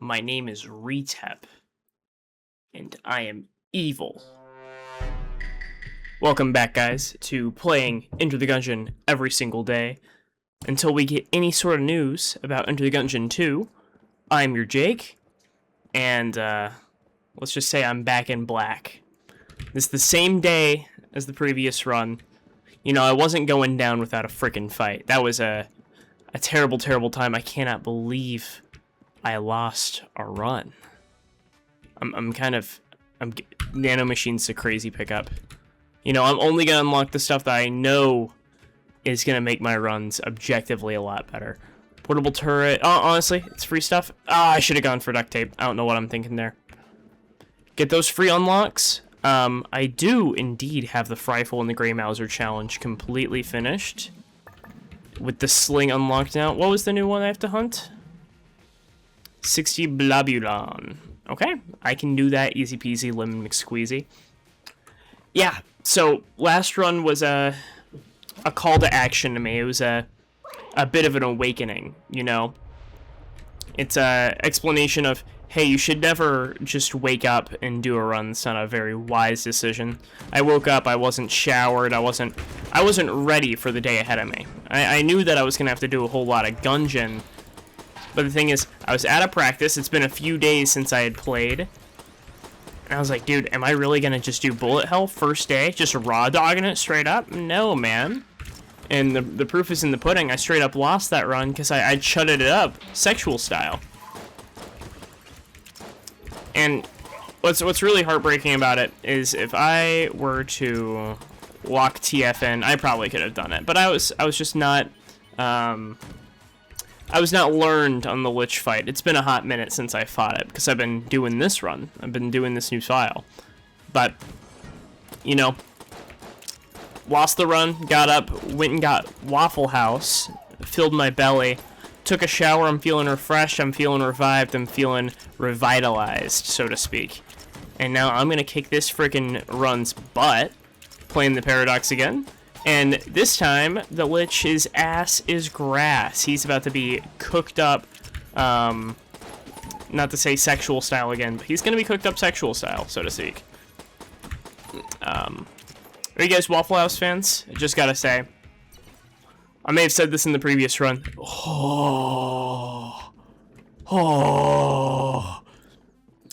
My name is Retep, and I am evil. Welcome back, guys, to playing Enter the Gungeon every single day. Until we get any sort of news about Enter the Gungeon 2, I'm your Jake, and let's just say I'm back in black. This is the same day as the previous run. You know, I wasn't going down without a frickin' fight. That was a terrible, terrible time. I cannot believe I lost a run. Nano Machine's a crazy pickup. You know, I'm only gonna unlock the stuff that I know is gonna make my runs objectively a lot better. Portable turret. Oh, honestly, it's free stuff. I should have gone for duct tape. I don't know what I'm thinking there. Get those free unlocks. I do indeed have the Frightful and the Grey Mauser challenge completely finished. With the sling unlocked now. What was the new one I have to hunt? 60 Blabulon. Okay, I can do that easy peasy, lemon McSqueezy. Yeah, so last run was a call to action to me. It was a bit of an awakening, you know? It's a explanation of, hey, you should never just wake up and do a run. It's not a very wise decision. I woke up, I wasn't showered, I wasn't ready for the day ahead of me. I knew that I was gonna have to do a whole lot of Gungeon, but the thing is, I was out of practice. It's been a few days since I had played, and I was like, dude, am I really gonna just do bullet hell first day? Just raw dogging it straight up? No, man. And the proof is in the pudding. I straight up lost that run because I chutted it up sexual style. And what's really heartbreaking about it is if I were to walk TF in, I probably could have done it. But I was just not I was not learned on the Lich fight. It's been a hot minute since I fought it because I've been doing this run. I've been doing this new file. But you know, lost the run, got up, went and got Waffle House, filled my belly, took a shower. I'm feeling refreshed, I'm feeling revived, I'm feeling revitalized, so to speak. And now I'm gonna kick this freaking run's butt, playing the Paradox again. And this time, the Lich's ass is grass. He's about to be cooked up, not to say sexual style again, but he's gonna be cooked up sexual style, so to speak. Are you guys Waffle House fans? I just gotta say. I may have said this in the previous run.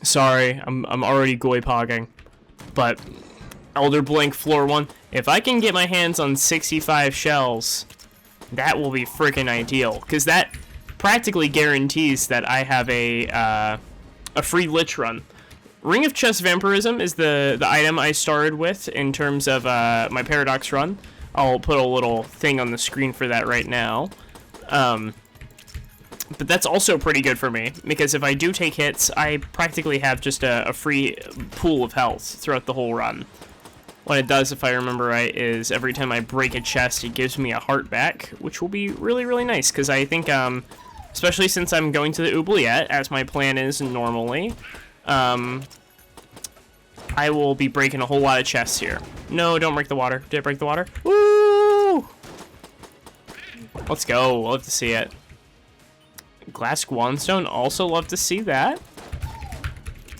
Sorry, I'm already goy-pogging. But Elder Blink Floor 1. If I can get my hands on 65 shells, that will be freaking ideal. Because that practically guarantees that I have a free Lich run. Ring of Chest Vampirism is the item I started with in terms of my Paradox run. I'll put a little thing on the screen for that right now. But that's also pretty good for me, because if I do take hits, I practically have just a free pool of health throughout the whole run. What it does, if I remember right, is every time I break a chest, it gives me a heart back, which will be really, really nice, because I think, especially since I'm going to the oubliette, as my plan is normally, I will be breaking a whole lot of chests here. No, don't break the water. Did I break the water? Woo! Let's go. Love to see it. Glass Guanstone, also love to see that.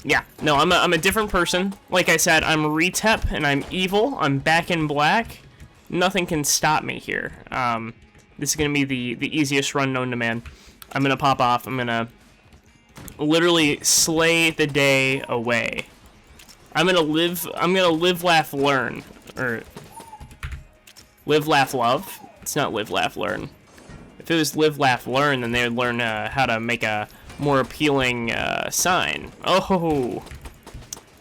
Yeah, no, I'm a different person. Like I said, I'm Retep, and I'm evil. I'm back in black. Nothing can stop me here. This is gonna be the easiest run known to man. I'm gonna pop off. I'm gonna literally slay the day away. I'm gonna live, laugh, learn. Or live, laugh, love. It's not live, laugh, learn. If it was live, laugh, learn, then they would learn how to make a more appealing sign. Oh,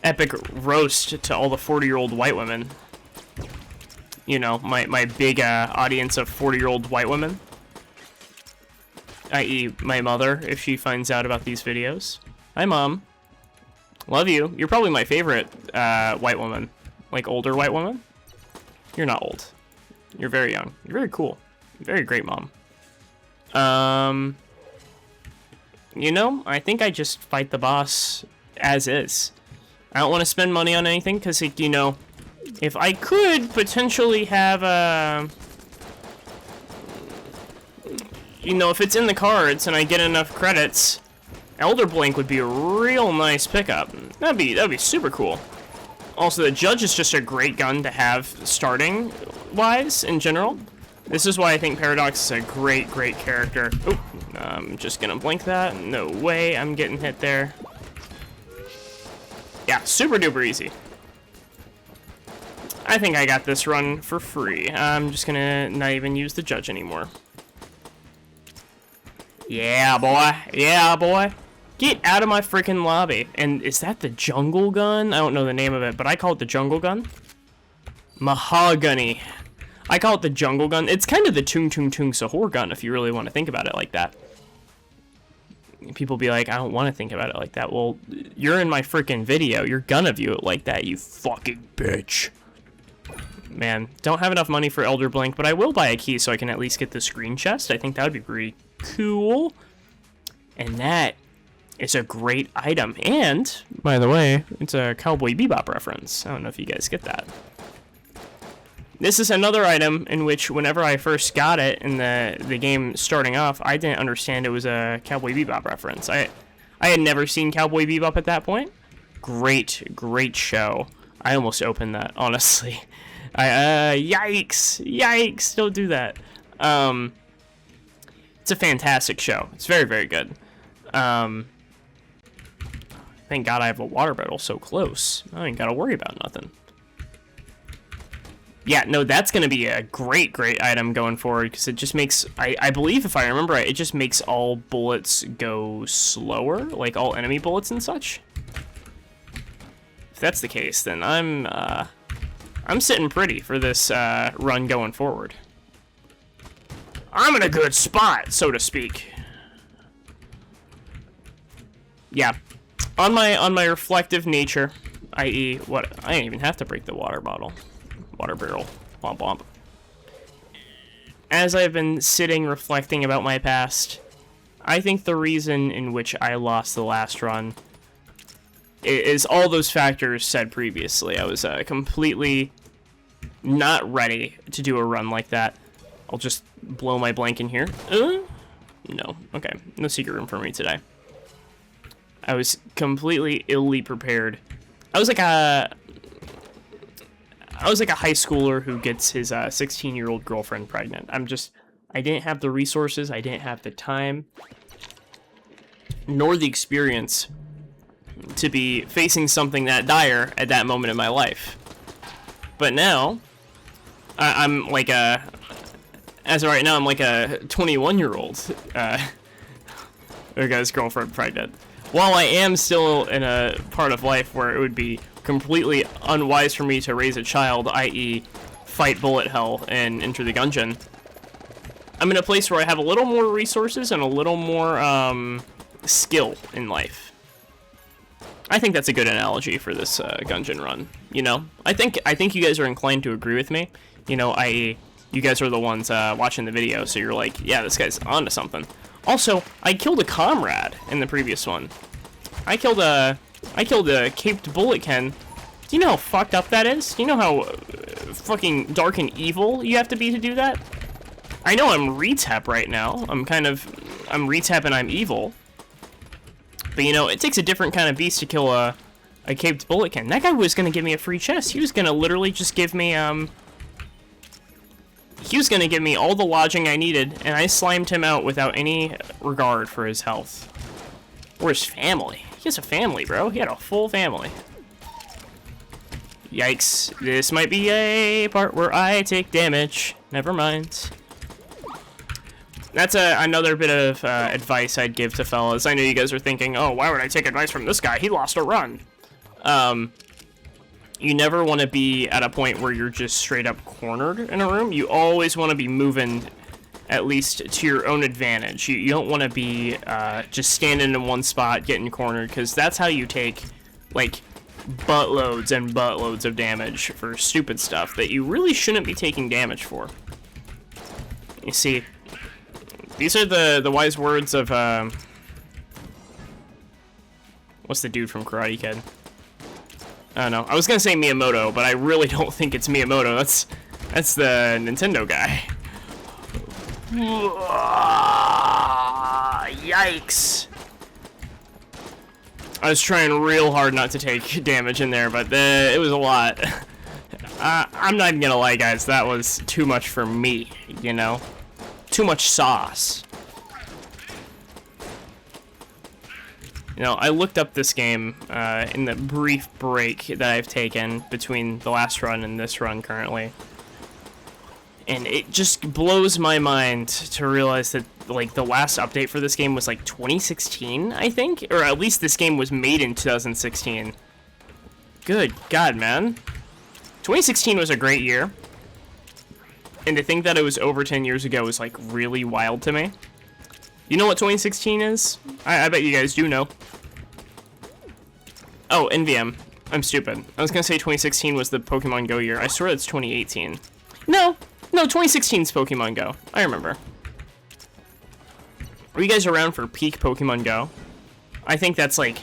epic roast to all the 40-year-old white women. You know, my big audience of 40-year-old white women. I.e. my mother, if she finds out about these videos. Hi, Mom. Love you. You're probably my favorite white woman. Like, older white woman? You're not old. You're very young. You're very cool. Very great, Mom. You know, I think I just fight the boss as is. I don't want to spend money on anything, because, you know, if I could potentially have a... You know, if it's in the cards and I get enough credits, Elder Blink would be a real nice pickup. That'd be super cool. Also, the Judge is just a great gun to have starting wise in general. This is why I think Paradox is a great character. Oh, I'm just gonna blink that. No way I'm getting hit there. Yeah, super duper easy. I think I got this run for free. I'm just gonna not even use the Judge anymore. Yeah, boy. Yeah, boy. Get out of my freaking lobby. And is that the jungle gun? I don't know the name of it, but I call it the jungle gun. Mahogany. I call it the jungle gun. It's kind of the Tung Tung Tung Sahur gun if you really want to think about it like that. People be like, I don't want to think about it like that. Well, you're in my freaking video. You're gonna view it like that, you fucking bitch. Man, don't have enough money for Elder Blink, but I will buy a key so I can at least get the screen chest. I think that would be pretty cool. And that is a great item. And, by the way, it's a Cowboy Bebop reference. I don't know if you guys get that. This is another item in which whenever I first got it in the game starting off, I didn't understand it was a Cowboy Bebop reference. I had never seen Cowboy Bebop at that point. Great show. I almost opened that, honestly. Yikes, don't do that. It's a fantastic show. It's very good. Thank God I have a water barrel so close. I ain't gotta worry about nothing. Yeah, no, that's going to be a great item going forward, because it just makes, I believe, if I remember right, it just makes all bullets go slower, like all enemy bullets and such. If that's the case, then I'm sitting pretty for this run going forward. I'm in a good spot, so to speak. Yeah, on my reflective nature, i.e., what, I didn't even have to break the water bottle. Water barrel. Womp womp. As I've been sitting reflecting about my past, I think the reason in which I lost the last run is all those factors said previously. I was completely not ready to do a run like that. I'll just blow my blank in here. No. Okay. No secret room for me today. I was completely illy prepared. I was like a high schooler who gets his 16-year-old girlfriend pregnant. I didn't have the resources, I didn't have the time, nor the experience to be facing something that dire at that moment in my life. But now, I'm like as of right now, I'm like a 21-year-old who got his girlfriend pregnant. While I am still in a part of life where it would be completely unwise for me to raise a child, i.e. fight bullet hell and Enter the Gungeon, I'm in a place where I have a little more resources and a little more skill in life. I think that's a good analogy for this Gungeon run, you know? I think you guys are inclined to agree with me, you know, i.e. you guys are the ones watching the video, so you're like, yeah, this guy's onto something. Also, I killed a comrade in the previous one. I killed a caped bullet Ken. Do you know how fucked up that is? Do you know how fucking dark and evil you have to be to do that? I know I'm Retep right now. I'm Retep and I'm evil. But you know, it takes a different kind of beast to kill a caped bullet Ken. That guy was gonna give me a free chest. He was gonna literally just give me he was gonna give me all the lodging I needed, and I slimed him out without any regard for his health. Or his family. He has a family, bro. He had a full family. Yikes. This might be a part where I take damage. Never mind. That's another bit of advice I'd give to fellas. I know you guys are thinking, oh, why would I take advice from this guy? He lost a run. You never want to be at a point where you're just straight up cornered in a room. You always want to be moving at least to your own advantage. You don't want to be just standing in one spot getting cornered, because that's how you take like buttloads and buttloads of damage for stupid stuff that you really shouldn't be taking damage for. You see, these are the wise words of what's the dude from Karate Kid? I don't know. I was gonna say Miyamoto, but I really don't think it's Miyamoto. That's the Nintendo guy. Yikes. I was trying real hard not to take damage in there, but it was a lot. I'm not even gonna lie, guys, that was too much for me, you know? Too much sauce. You know, I looked up this game in the brief break that I've taken between the last run and this run currently. And it just blows my mind to realize that, like, the last update for this game was, like, 2016, I think? Or at least this game was made in 2016. Good God, man. 2016 was a great year. And to think that it was over 10 years ago is, like, really wild to me. You know what 2016 is? I bet you guys do know. Oh, NVM. I'm stupid. I was gonna say 2016 was the Pokemon Go year. I swear it's 2018. No, 2016 is Pokemon Go. I remember. Were you guys around for peak Pokemon Go? I think that's like...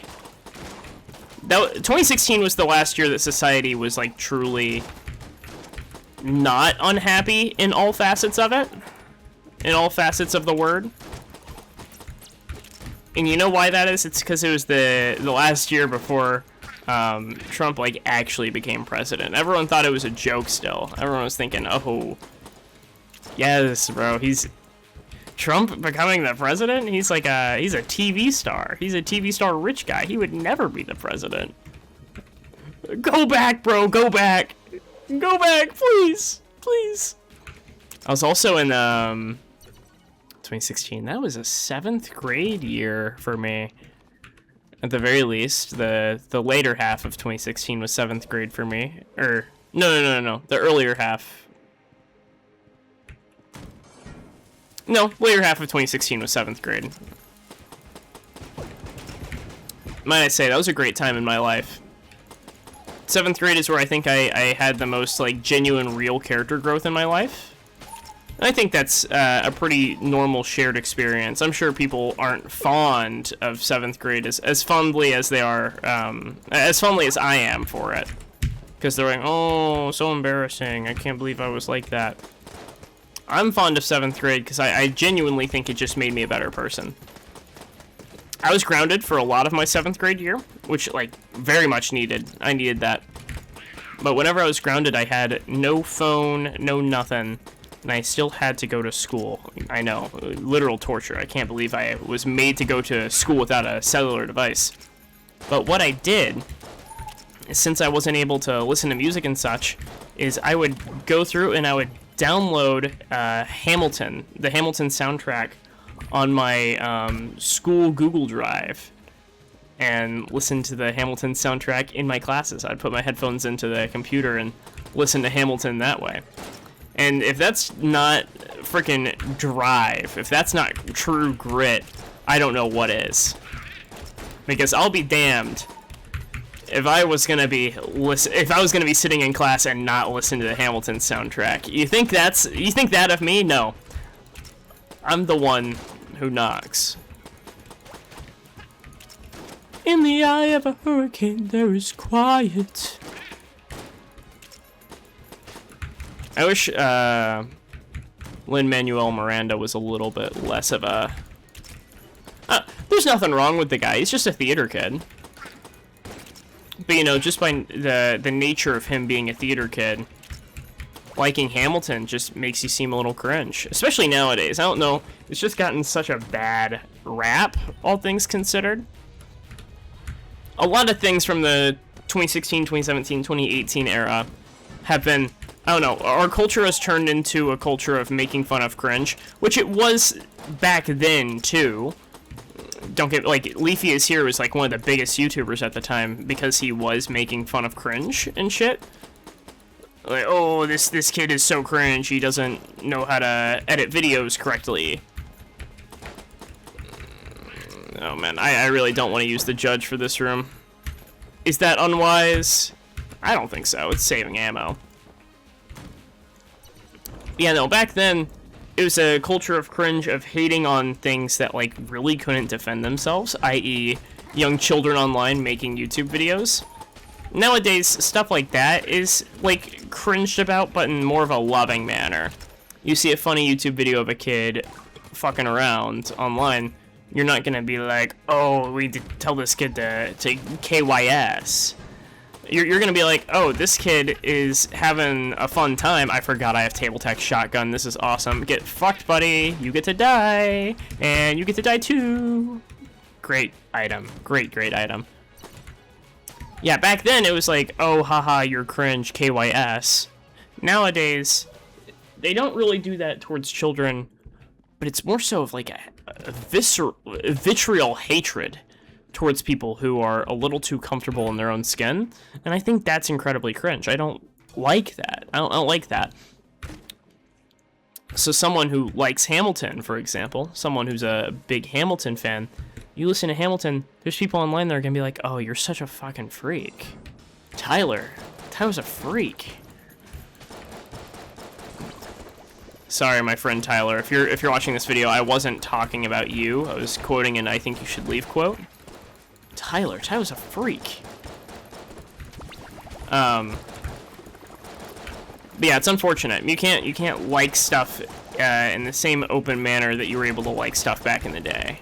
2016 was the last year that society was, like, truly not unhappy in all facets of it. In all facets of the word. And you know why that is? It's because it was the last year before Trump, like, actually became president. Everyone thought it was a joke still. Everyone was thinking, oh, yes, bro, Trump becoming the president? He's like he's a TV star. He's a TV star rich guy. He would never be the president. Go back, bro, go back. Go back, please, please. I was also in 2016. That was a 7th grade year for me. At the very least, the later half of 2016 was 7th grade for me. Or no. The earlier half. No, later half of 2016 was 7th grade. Might I say, that was a great time in my life. 7th grade is where I think I had the most, like, genuine, real character growth in my life. And I think that's a pretty normal shared experience. I'm sure people aren't fond of 7th grade as fondly as they are, as fondly as I am for it. Because they're like, oh, so embarrassing. I can't believe I was like that. I'm fond of 7th grade because I genuinely think it just made me a better person. I was grounded for a lot of my 7th grade year, which, like, very much needed. I needed that. But whenever I was grounded, I had no phone, no nothing, and I still had to go to school. I know, literal torture. I can't believe I was made to go to school without a cellular device. But what I did, since I wasn't able to listen to music and such, is I would go through and I would download Hamilton, the Hamilton soundtrack, on my school Google Drive, and listen to the Hamilton soundtrack in my classes. I'd put my headphones into the computer and listen to Hamilton that way. And if that's not freaking drive, if that's not true grit, I don't know what is. Because I'll be damned if I was gonna be sitting in class and not listen to the Hamilton soundtrack. You think that of me? No. I'm the one who knocks. In the eye of a hurricane, there is quiet. I wish Lin-Manuel Miranda was a little bit less of a... there's nothing wrong with the guy. He's just a theater kid. But, you know, just by the nature of him being a theater kid, liking Hamilton just makes you seem a little cringe. Especially nowadays. I don't know. It's just gotten such a bad rap, all things considered. A lot of things from the 2016, 2017, 2018 era have been... I don't know, our culture has turned into a culture of making fun of cringe, which it was back then, too. Don't get, like, Leafy is Here was, like, one of the biggest YouTubers at the time because he was making fun of cringe and shit. Like, oh, this kid is so cringe, he doesn't know how to edit videos correctly. Oh, man, I really don't want to use the judge for this room. Is that unwise? I don't think so. It's saving ammo. Yeah, no, back then, it was a culture of cringe, of hating on things that, like, really couldn't defend themselves, i.e. young children online making YouTube videos. Nowadays, stuff like that is, like, cringed about, but in more of a loving manner. You see a funny YouTube video of a kid fucking around online, You're not gonna be like, oh, we need to tell this kid to KYS. You're gonna be like, oh, this kid is having a fun time. I forgot I have table tech shotgun. This is awesome. Get fucked, buddy. You get to die, and you get to die too. Great item. Great item. Yeah, back then it was like, oh, haha, you're cringe, KYS. Nowadays, they don't really do that towards children, but it's more so of like a vitriol hatred towards people who are a little too comfortable in their own skin, and I think that's incredibly cringe. I don't like that. I don't like that. So someone who likes Hamilton, for example, someone who's a big Hamilton fan, you listen to Hamilton, there's people online that are gonna be like, oh, you're such a fucking freak. Tyler's a freak. Sorry, my friend Tyler, if you're watching this video, I wasn't talking about you. I was quoting an I think you should leave quote. Tyler's a freak. But yeah, it's unfortunate. You can't like stuff in the same open manner that you were able to like stuff back in the day.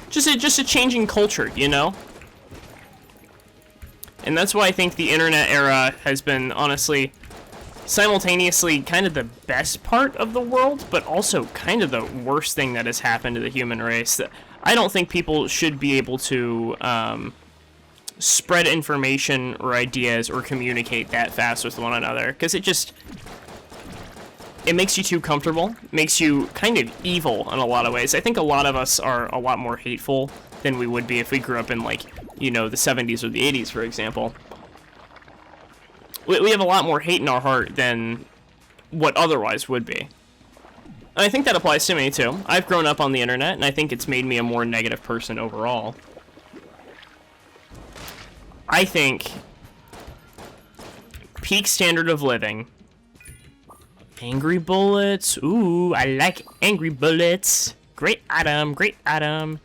Just a changing culture, you know? And that's why I think the internet era has been, honestly, simultaneously kind of the best part of the world, but also kind of the worst thing that has happened to the human race. I don't think people should be able to spread information or ideas or communicate that fast with one another, because it makes you too comfortable, makes you kind of evil in a lot of ways. I think a lot of us are a lot more hateful than we would be if we grew up in, like, you know, the 70s or the 80s, for example. We have a lot more hate in our heart than what otherwise would be. And I think that applies to me, too. I've grown up on the internet, and I think it's made me a more negative person overall. I think peak standard of living... Angry bullets. Ooh, I like angry bullets. Great item, great item.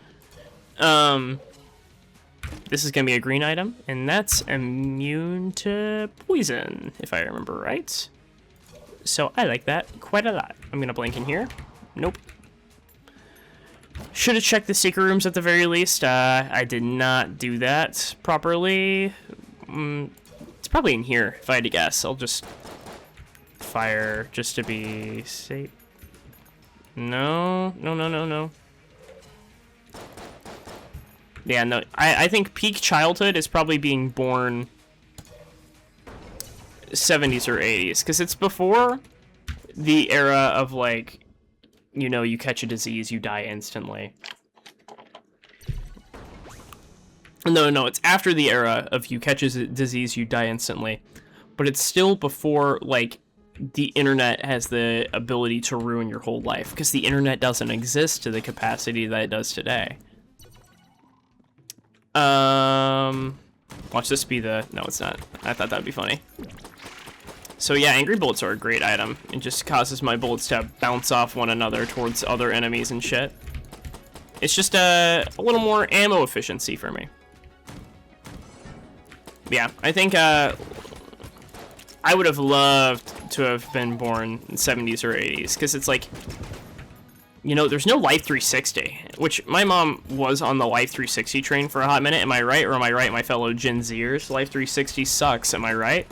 This is gonna be a green item, and that's immune to poison, if I remember right. So I like that quite a lot. I'm gonna blink in here. Nope. Should have checked the secret rooms at the very least. I did not do that properly. It's probably in here, if I had to guess. I'll just fire just to be safe. No. Yeah, no. I think peak childhood is probably being born 70s or 80s, because it's before the era of, like, you know, you catch a disease, you die instantly. No, it's after the era of you catch a disease, you die instantly. But it's still before, like, the internet has the ability to ruin your whole life, because the internet doesn't exist to the capacity that it does today. Watch this be the... No, it's not. I thought that'd be funny. So yeah, angry bullets are a great item. It just causes my bullets to bounce off one another towards other enemies and shit. It's just a little more ammo efficiency for me. Yeah, I think I would have loved to have been born in 70s or 80s, because it's like, you know, there's no Life 360, which my mom was on the Life 360 train for a hot minute. Am I right, or am I right, my fellow Gen Zers? Life 360 sucks, am I right?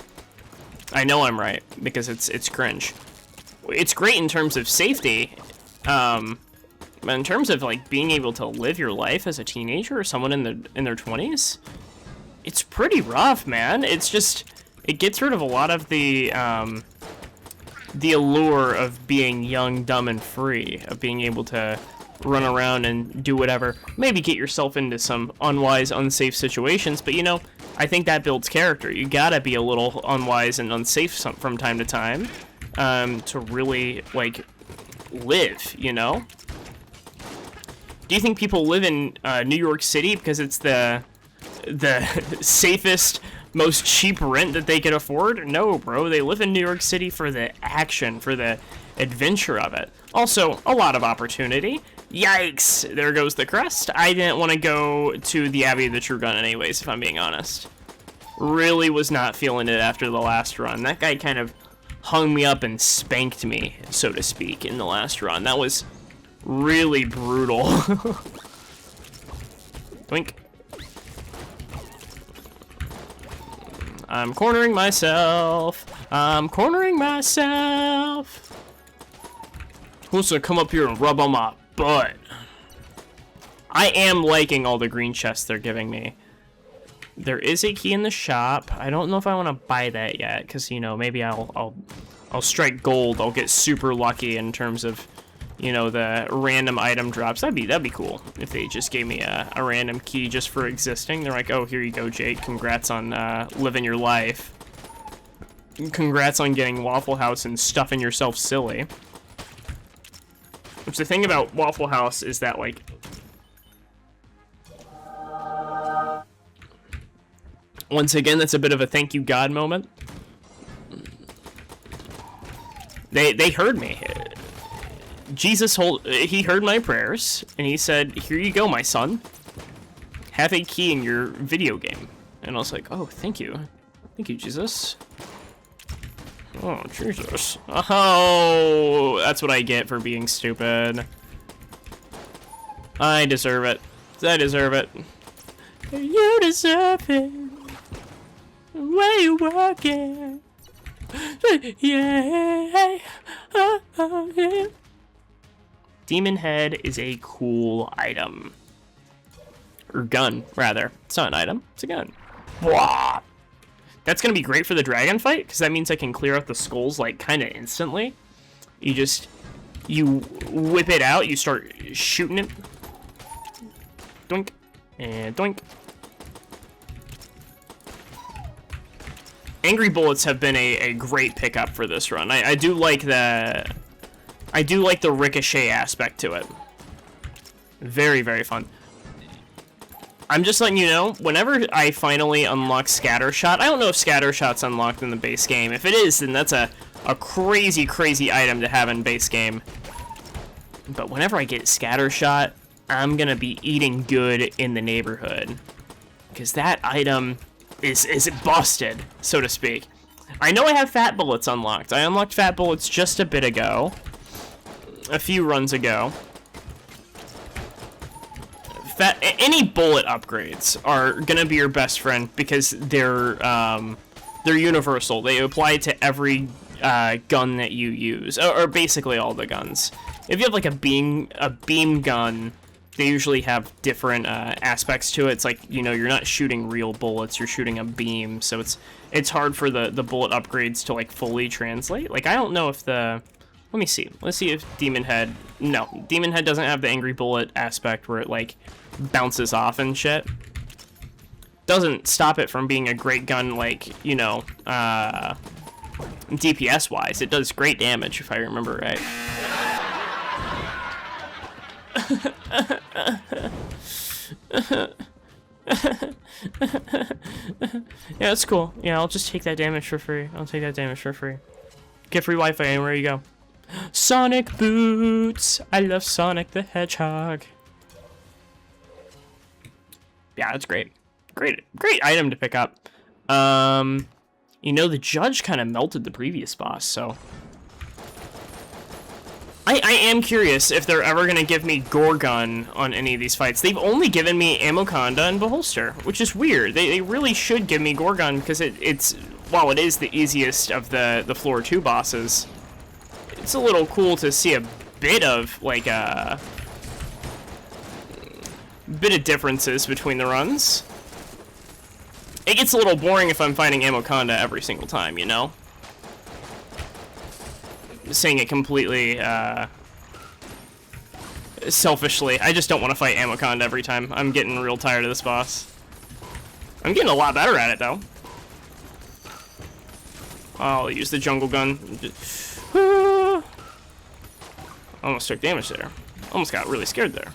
I know I'm right, because it's cringe. It's great in terms of safety, but in terms of, like, being able to live your life as a teenager or someone in their 20s, it's pretty rough, man. It's just, it gets rid of a lot of the allure of being young, dumb, and free, of being able to run around and do whatever. Maybe get yourself into some unwise, unsafe situations, but, you know, I think that builds character. You gotta be a little unwise and unsafe from time to time to really, like, live, you know? Do you think people live in New York City because it's the safest, most cheap rent that they could afford? No, bro. They live in New York City for the action, for the adventure of it. Also, a lot of opportunity. Yikes! There goes the crest. I didn't want to go to the Abbey of the True Gun anyways, if I'm being honest. Really was not feeling it after the last run. That guy kind of hung me up and spanked me, so to speak, in the last run. That was really brutal. Doink. I'm cornering myself. I'm cornering myself. Who's gonna come up here and rub on my butt? I am liking all the green chests they're giving me. There is a key in the shop. I don't know if I want to buy that yet, because, you know, maybe I'll strike gold. I'll get super lucky in terms of, you know, the random item drops. That'd be cool if they just gave me a random key just for existing. They're like, oh, here you go, Jake. Congrats on living your life. Congrats on getting Waffle House and stuffing yourself silly. Which the thing about Waffle House is that, like, once again, that's a bit of a thank you God moment. They heard me. Jesus he heard my prayers, and he said, here you go, my son. Have a key in your video game. And I was like, oh, thank you. Thank you, Jesus. Oh, Jesus. Oh, that's what I get for being stupid. I deserve it. I deserve it. You deserve it. Where you working? Yeah. Yeah. Demon Head is a cool item. Or gun, rather. It's not an item, it's a gun. Wah! That's gonna be great for the dragon fight, because that means I can clear out the skulls, like, kinda instantly. You whip it out, you start shooting it. Doink. And doink. Angry bullets have been a great pickup for this run. I do like the ricochet aspect to it. Very, very fun. I'm just letting you know, whenever I finally unlock Scattershot, I don't know if Scattershot's unlocked in the base game. If it is, then that's a crazy, crazy item to have in base game. But whenever I get Scattershot, I'm gonna be eating good in the neighborhood. Because that item is busted, so to speak. I know I have Fat Bullets unlocked. I unlocked Fat Bullets just a bit ago. A few runs ago. Any bullet upgrades are gonna be your best friend because they're universal. They apply to every gun that you use, or basically all the guns. If you have like a beam gun, they usually have different aspects to it. It's like, you know, you're not shooting real bullets, you're shooting a beam, so it's hard for the bullet upgrades to like fully translate. Like, I don't know if let me see. Let's see if Demon Head... No, Demon Head doesn't have the angry bullet aspect where it like bounces off and shit. Doesn't stop it from being a great gun, like, you know, DPS wise. It does great damage if I remember right. Yeah, that's cool. Yeah, I'll just take that damage for free. I'll take that damage for free. Get free Wi-Fi anywhere you go. Sonic boots. I love Sonic the Hedgehog. Yeah, that's great. Great item to pick up. You know, the judge kind of melted the previous boss, so I am curious if they're ever going to give me Gorgon on any of these fights. They've only given me Amoconda and Beholster, which is weird. They really should give me Gorgon, because it's, while it is the easiest of the floor 2 bosses, it's a little cool to see a bit of, like, bit of differences between the runs. It gets a little boring if I'm fighting Amoconda every single time, you know? Saying it completely selfishly. I just don't want to fight Amoconda every time. I'm getting real tired of this boss. I'm getting a lot better at it, though. I'll use the jungle gun. Almost took damage there. Almost got really scared there.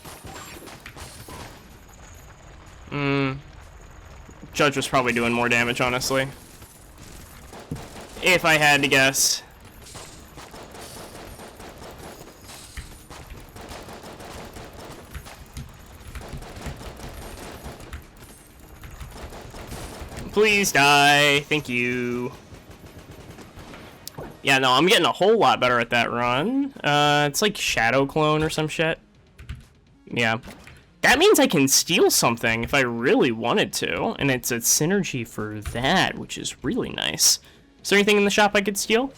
Judge was probably doing more damage, honestly. If I had to guess. Please die. Thank you. Yeah, no, I'm getting a whole lot better at that run. It's like Shadow Clone or some shit. Yeah. That means I can steal something if I really wanted to, and it's a synergy for that, which is really nice. Is there anything in the shop I could steal?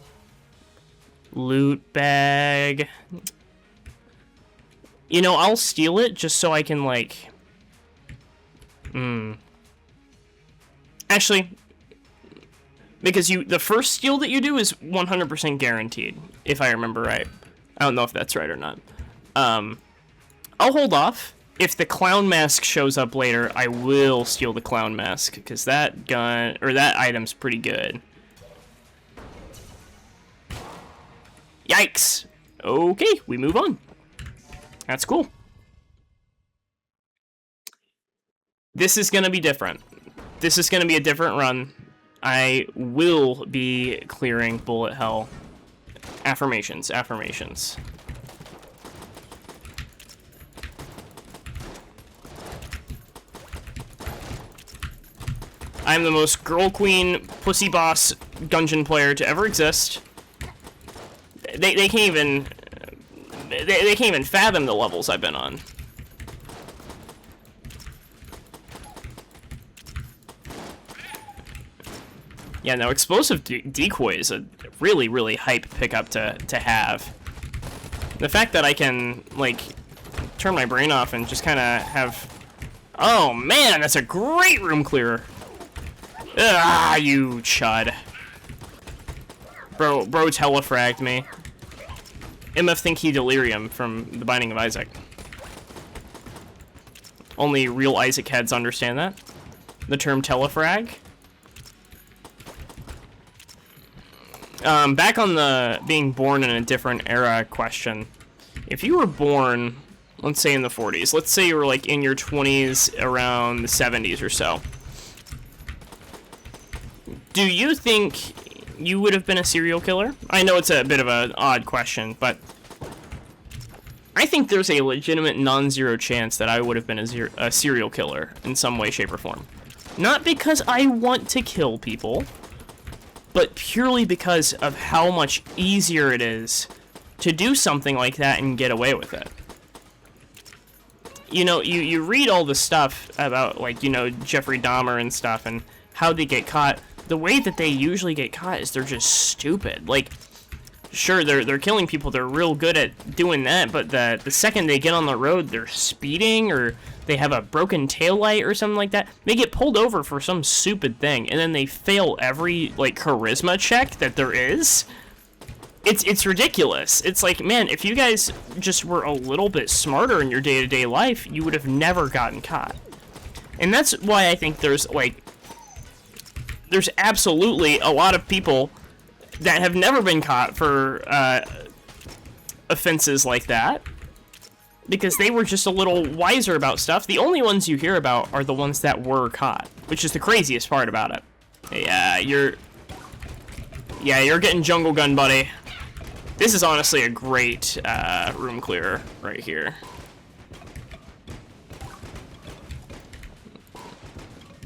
Loot bag. You know, I'll steal it just so I can, like... Actually, because the first steal that you do is 100% guaranteed, if I remember right. I don't know if that's right or not. I'll hold off. If the clown mask shows up later, I will steal the clown mask, because that gun, or that item's pretty good. Yikes! Okay, we move on. That's cool. This is gonna be different. This is gonna be a different run. I will be clearing bullet hell. Affirmations, affirmations. I'm the most girl queen pussy boss Gungeon player to ever exist. They can't even they can't even fathom the levels I've been on. Yeah, no, explosive decoy is a really, really hype pickup to have. The fact that I can, like, turn my brain off and just kind of have... Oh, man, that's a great room clearer. Ah, you chud. Bro telefragged me. MF think he delirium from The Binding of Isaac. Only real Isaac heads understand that. The term telefrag. Back on the being born in a different era question. If you were born, let's say in the 40s, let's say you were like in your 20s around the 70s or so. Do you think you would have been a serial killer? I know it's a bit of an odd question, but I think there's a legitimate non-zero chance that I would have been a serial killer in some way, shape, or form. Not because I want to kill people, but purely because of how much easier it is to do something like that and get away with it. You know, you read all the stuff about, like, you know, Jeffrey Dahmer and stuff and how they get caught. The way that they usually get caught is they're just stupid. Like, sure, they're killing people, they're real good at doing that, but the second they get on the road, they're speeding, or they have a broken taillight or something like that. They get pulled over for some stupid thing, and then they fail every, like, charisma check that there is. It's ridiculous. It's like, man, if you guys just were a little bit smarter in your day-to-day life, you would have never gotten caught. And that's why I think there's absolutely a lot of people that have never been caught for offenses like that, because they were just a little wiser about stuff. The only ones you hear about are the ones that were caught, which is the craziest part about it. Yeah, you're getting jungle gun, buddy. This is honestly a great room clearer right here.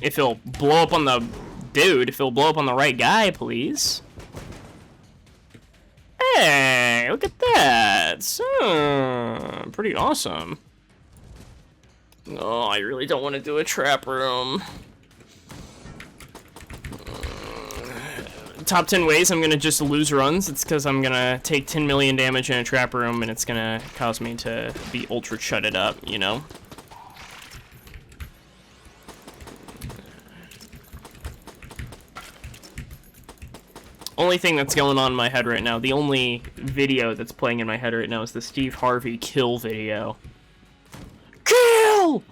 If he'll blow up on the dude, if he'll blow up on the right guy, please. Hey, look at that. So, pretty awesome. Oh, I really don't want to do a trap room. Top 10 ways I'm gonna just lose runs. It's because I'm gonna take 10 million damage in a trap room, and it's gonna cause me to be ultra shutted up, you know? Only thing that's going on in my head right now, the only video that's playing in my head right now is the Steve Harvey kill video. Kill!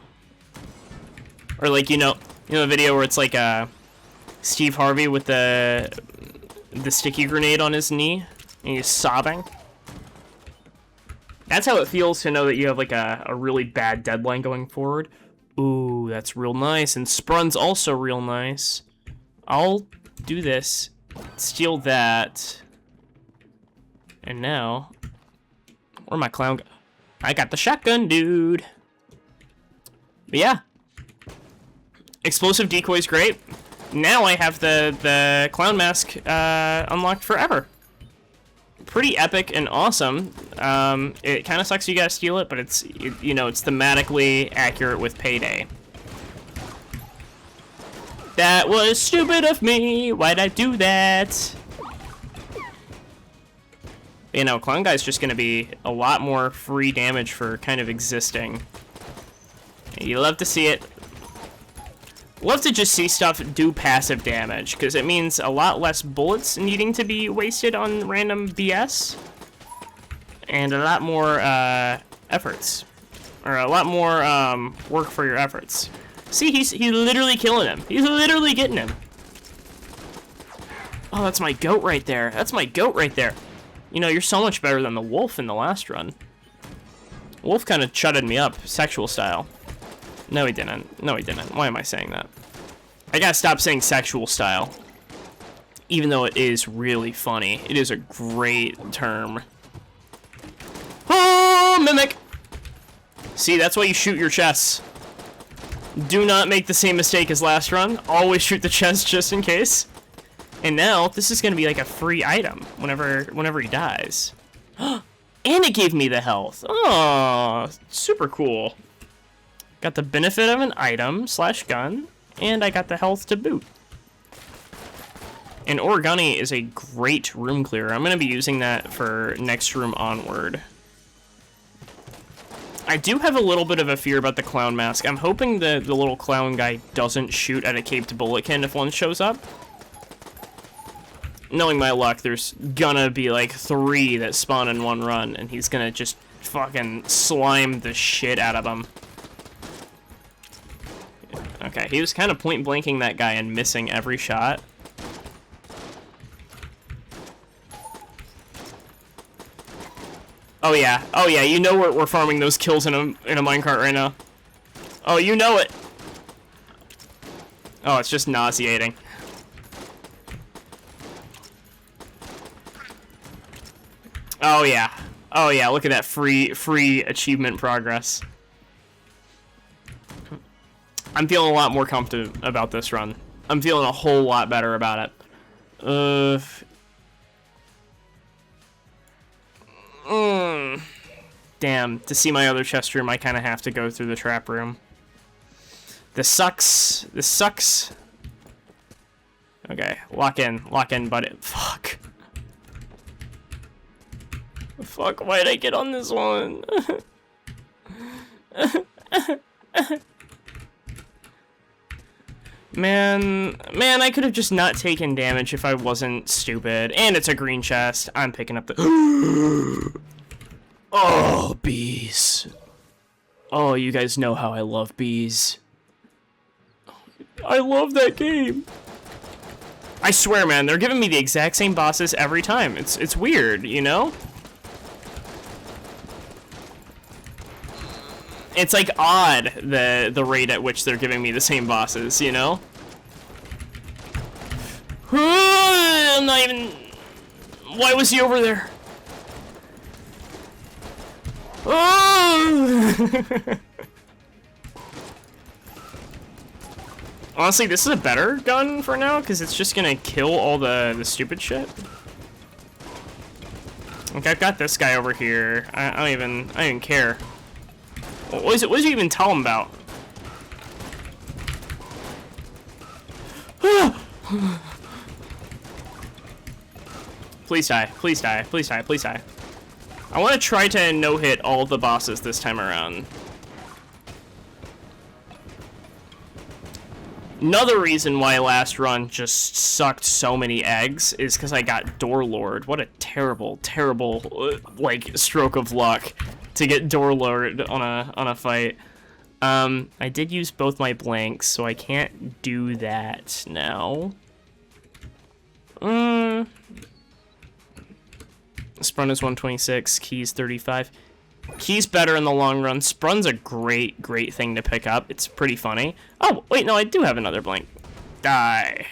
Or, like, you know the video where it's like Steve Harvey with the sticky grenade on his knee and he's sobbing. That's how it feels to know that you have like a really bad deadline going forward. Ooh, that's real nice. And Sprun's also real nice. I'll do this. Steal that. And now, where my clown go? I got the shotgun, dude. But yeah. Explosive decoy's great. Now I have the clown mask unlocked forever. Pretty epic and awesome. It kind of sucks you gotta steal it, but it's, you know, it's thematically accurate with Payday. That was stupid of me. Why'd I do that? You know, Clown Guy's just gonna be a lot more free damage for kind of existing. You love to see it. Love to just see stuff do passive damage, because it means a lot less bullets needing to be wasted on random BS. And a lot more efforts. Or a lot more work for your efforts. See, he's literally killing him. He's literally getting him. Oh, that's my goat right there. That's my goat right there. You know, you're so much better than the wolf in the last run. Wolf kind of shutted me up, sexual style. No, he didn't. No, he didn't. Why am I saying that? I gotta stop saying sexual style. Even though it is really funny. It is a great term. Oh, mimic! See, that's why you shoot your chests. Do not make the same mistake as last run. Always shoot the chest just in case. And now, this is gonna be like a free item whenever he dies. And it gave me the health. Oh, super cool. Got the benefit of an item / gun, and I got the health to boot. And Origami is a great room clearer. I'm gonna be using that for next room onward. I do have a little bit of a fear about the clown mask. I'm hoping the little clown guy doesn't shoot at a caped bulletkin if one shows up. Knowing my luck, there's gonna be like 3 that spawn in one run, and he's gonna just fucking slime the shit out of them. Okay, he was kind of point blanking that guy and missing every shot. Oh yeah, you know we're farming those kills in a minecart right now. Oh, you know it. Oh, it's just nauseating. Oh yeah, look at that free achievement progress. I'm feeling a lot more confident about this run. I'm feeling a whole lot better about it. Damn, to see my other chest room, I kind of have to go through the trap room. This sucks. This sucks. Okay, lock in, buddy. Fuck. Fuck, why'd I get on this one? Man, I could have just not taken damage if I wasn't stupid. And it's a green chest. I'm picking up the... Oh, bees. Oh, you guys know how I love bees. I love that game. I swear, man, they're giving me the exact same bosses every time. It's weird, you know? It's like odd, the rate at which they're giving me the same bosses, you know? I'm not even... Why was he over there? Oh! Honestly, this is a better gun for now, because it's just gonna kill all the stupid shit. Like, I've got this guy over here. I don't even care. What does it even tell him about? Please die, please die, please die, please die. I want to try to no-hit all the bosses this time around. Another reason why last run just sucked so many eggs is because I got Door Lord. What a terrible, terrible, like, stroke of luck to get Door Lord on a fight. I did use both my blanks, so I can't do that now. Sprun is 126, Key's 35. Key's better in the long run. Sprun's a great thing to pick up. It's pretty funny. Oh, wait, no, I do have another blank. Die.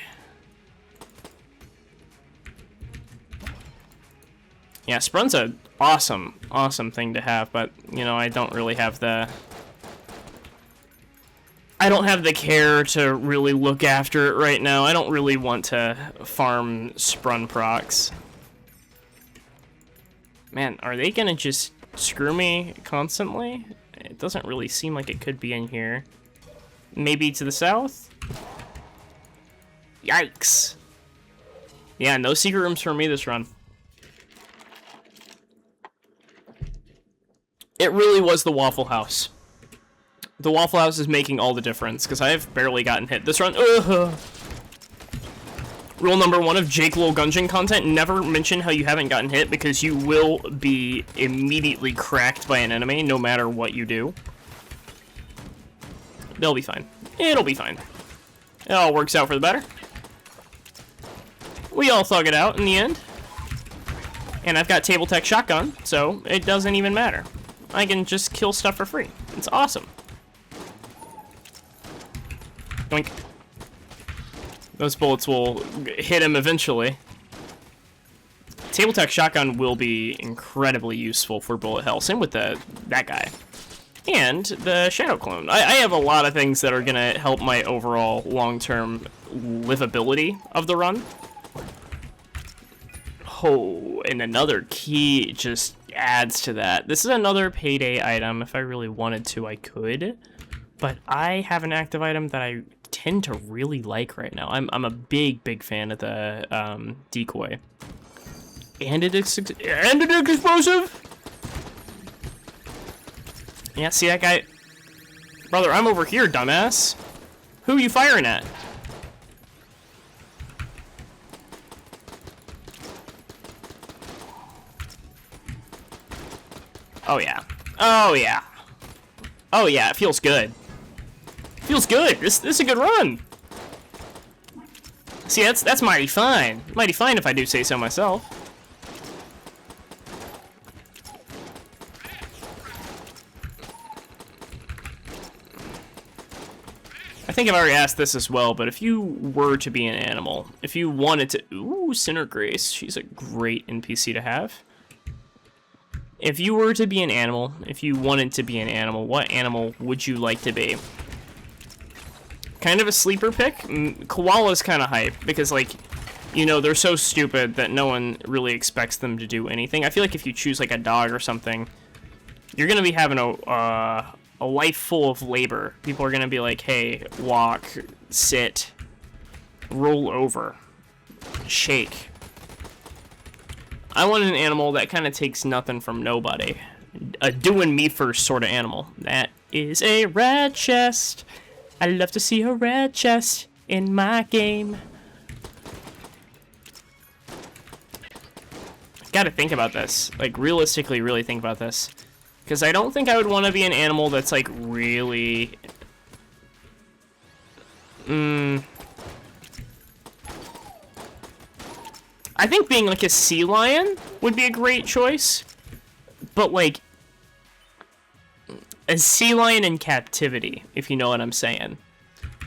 Yeah, Sprun's a awesome thing to have, but, you know, I don't really have the... I don't have the care to really look after it right now. I don't really want to farm Sprun procs. Man, are they gonna just screw me constantly? It doesn't really seem like it could be in here. Maybe to the south? Yikes. Yeah, no secret rooms for me this run. It really was the Waffle House. The Waffle House is making all the difference, because I have barely gotten hit this run. Ugh. Rule number 1 of Jake Lil Gungeon content, never mention how you haven't gotten hit, because you will be immediately cracked by an enemy, no matter what you do. They'll be fine. It'll be fine. It all works out for the better. We all thug it out in the end. And I've got Table Tech Shotgun, so it doesn't even matter. I can just kill stuff for free. It's awesome. Doink. Those bullets will hit him eventually. Table Tech Shotgun will be incredibly useful for bullet hell. Same with that guy. And the Shadow Clone. I have a lot of things that are going to help my overall long-term livability of the run. Oh, and another key just adds to that. This is another payday item. If I really wanted to, I could. But I have an active item that I tend to really like right now. I'm a big fan of the decoy. And it is explosive. Yeah, see that guy? Brother, I'm over here, dumbass. Who are you firing at? Oh yeah. Oh yeah. Oh yeah, it feels good. Feels good. This is a good run. See, that's mighty fine. Mighty fine if I do say so myself. I think I've already asked this as well, but if you were to be an animal, if you wanted to... Ooh, Sinner Grace. She's a great NPC to have. If you were to be an animal, if you wanted to be an animal, what animal would you like to be? Kind of a sleeper pick. Koala's kind of hype because, like, you know, they're so stupid that no one really expects them to do anything. I feel like if you choose, like, a dog or something, you're going to be having a life full of labor. People are going to be like, hey, walk, sit, roll over, shake. I want an animal that kind of takes nothing from nobody. A doing me first sort of animal. That is a red chest. I love to see a red chest in my game. Gotta think about this. Like, realistically, really think about this. Because I don't think I would want to be an animal that's, like, really... I think being, like, a sea lion would be a great choice. But, like... a sea lion in captivity, if you know what I'm saying.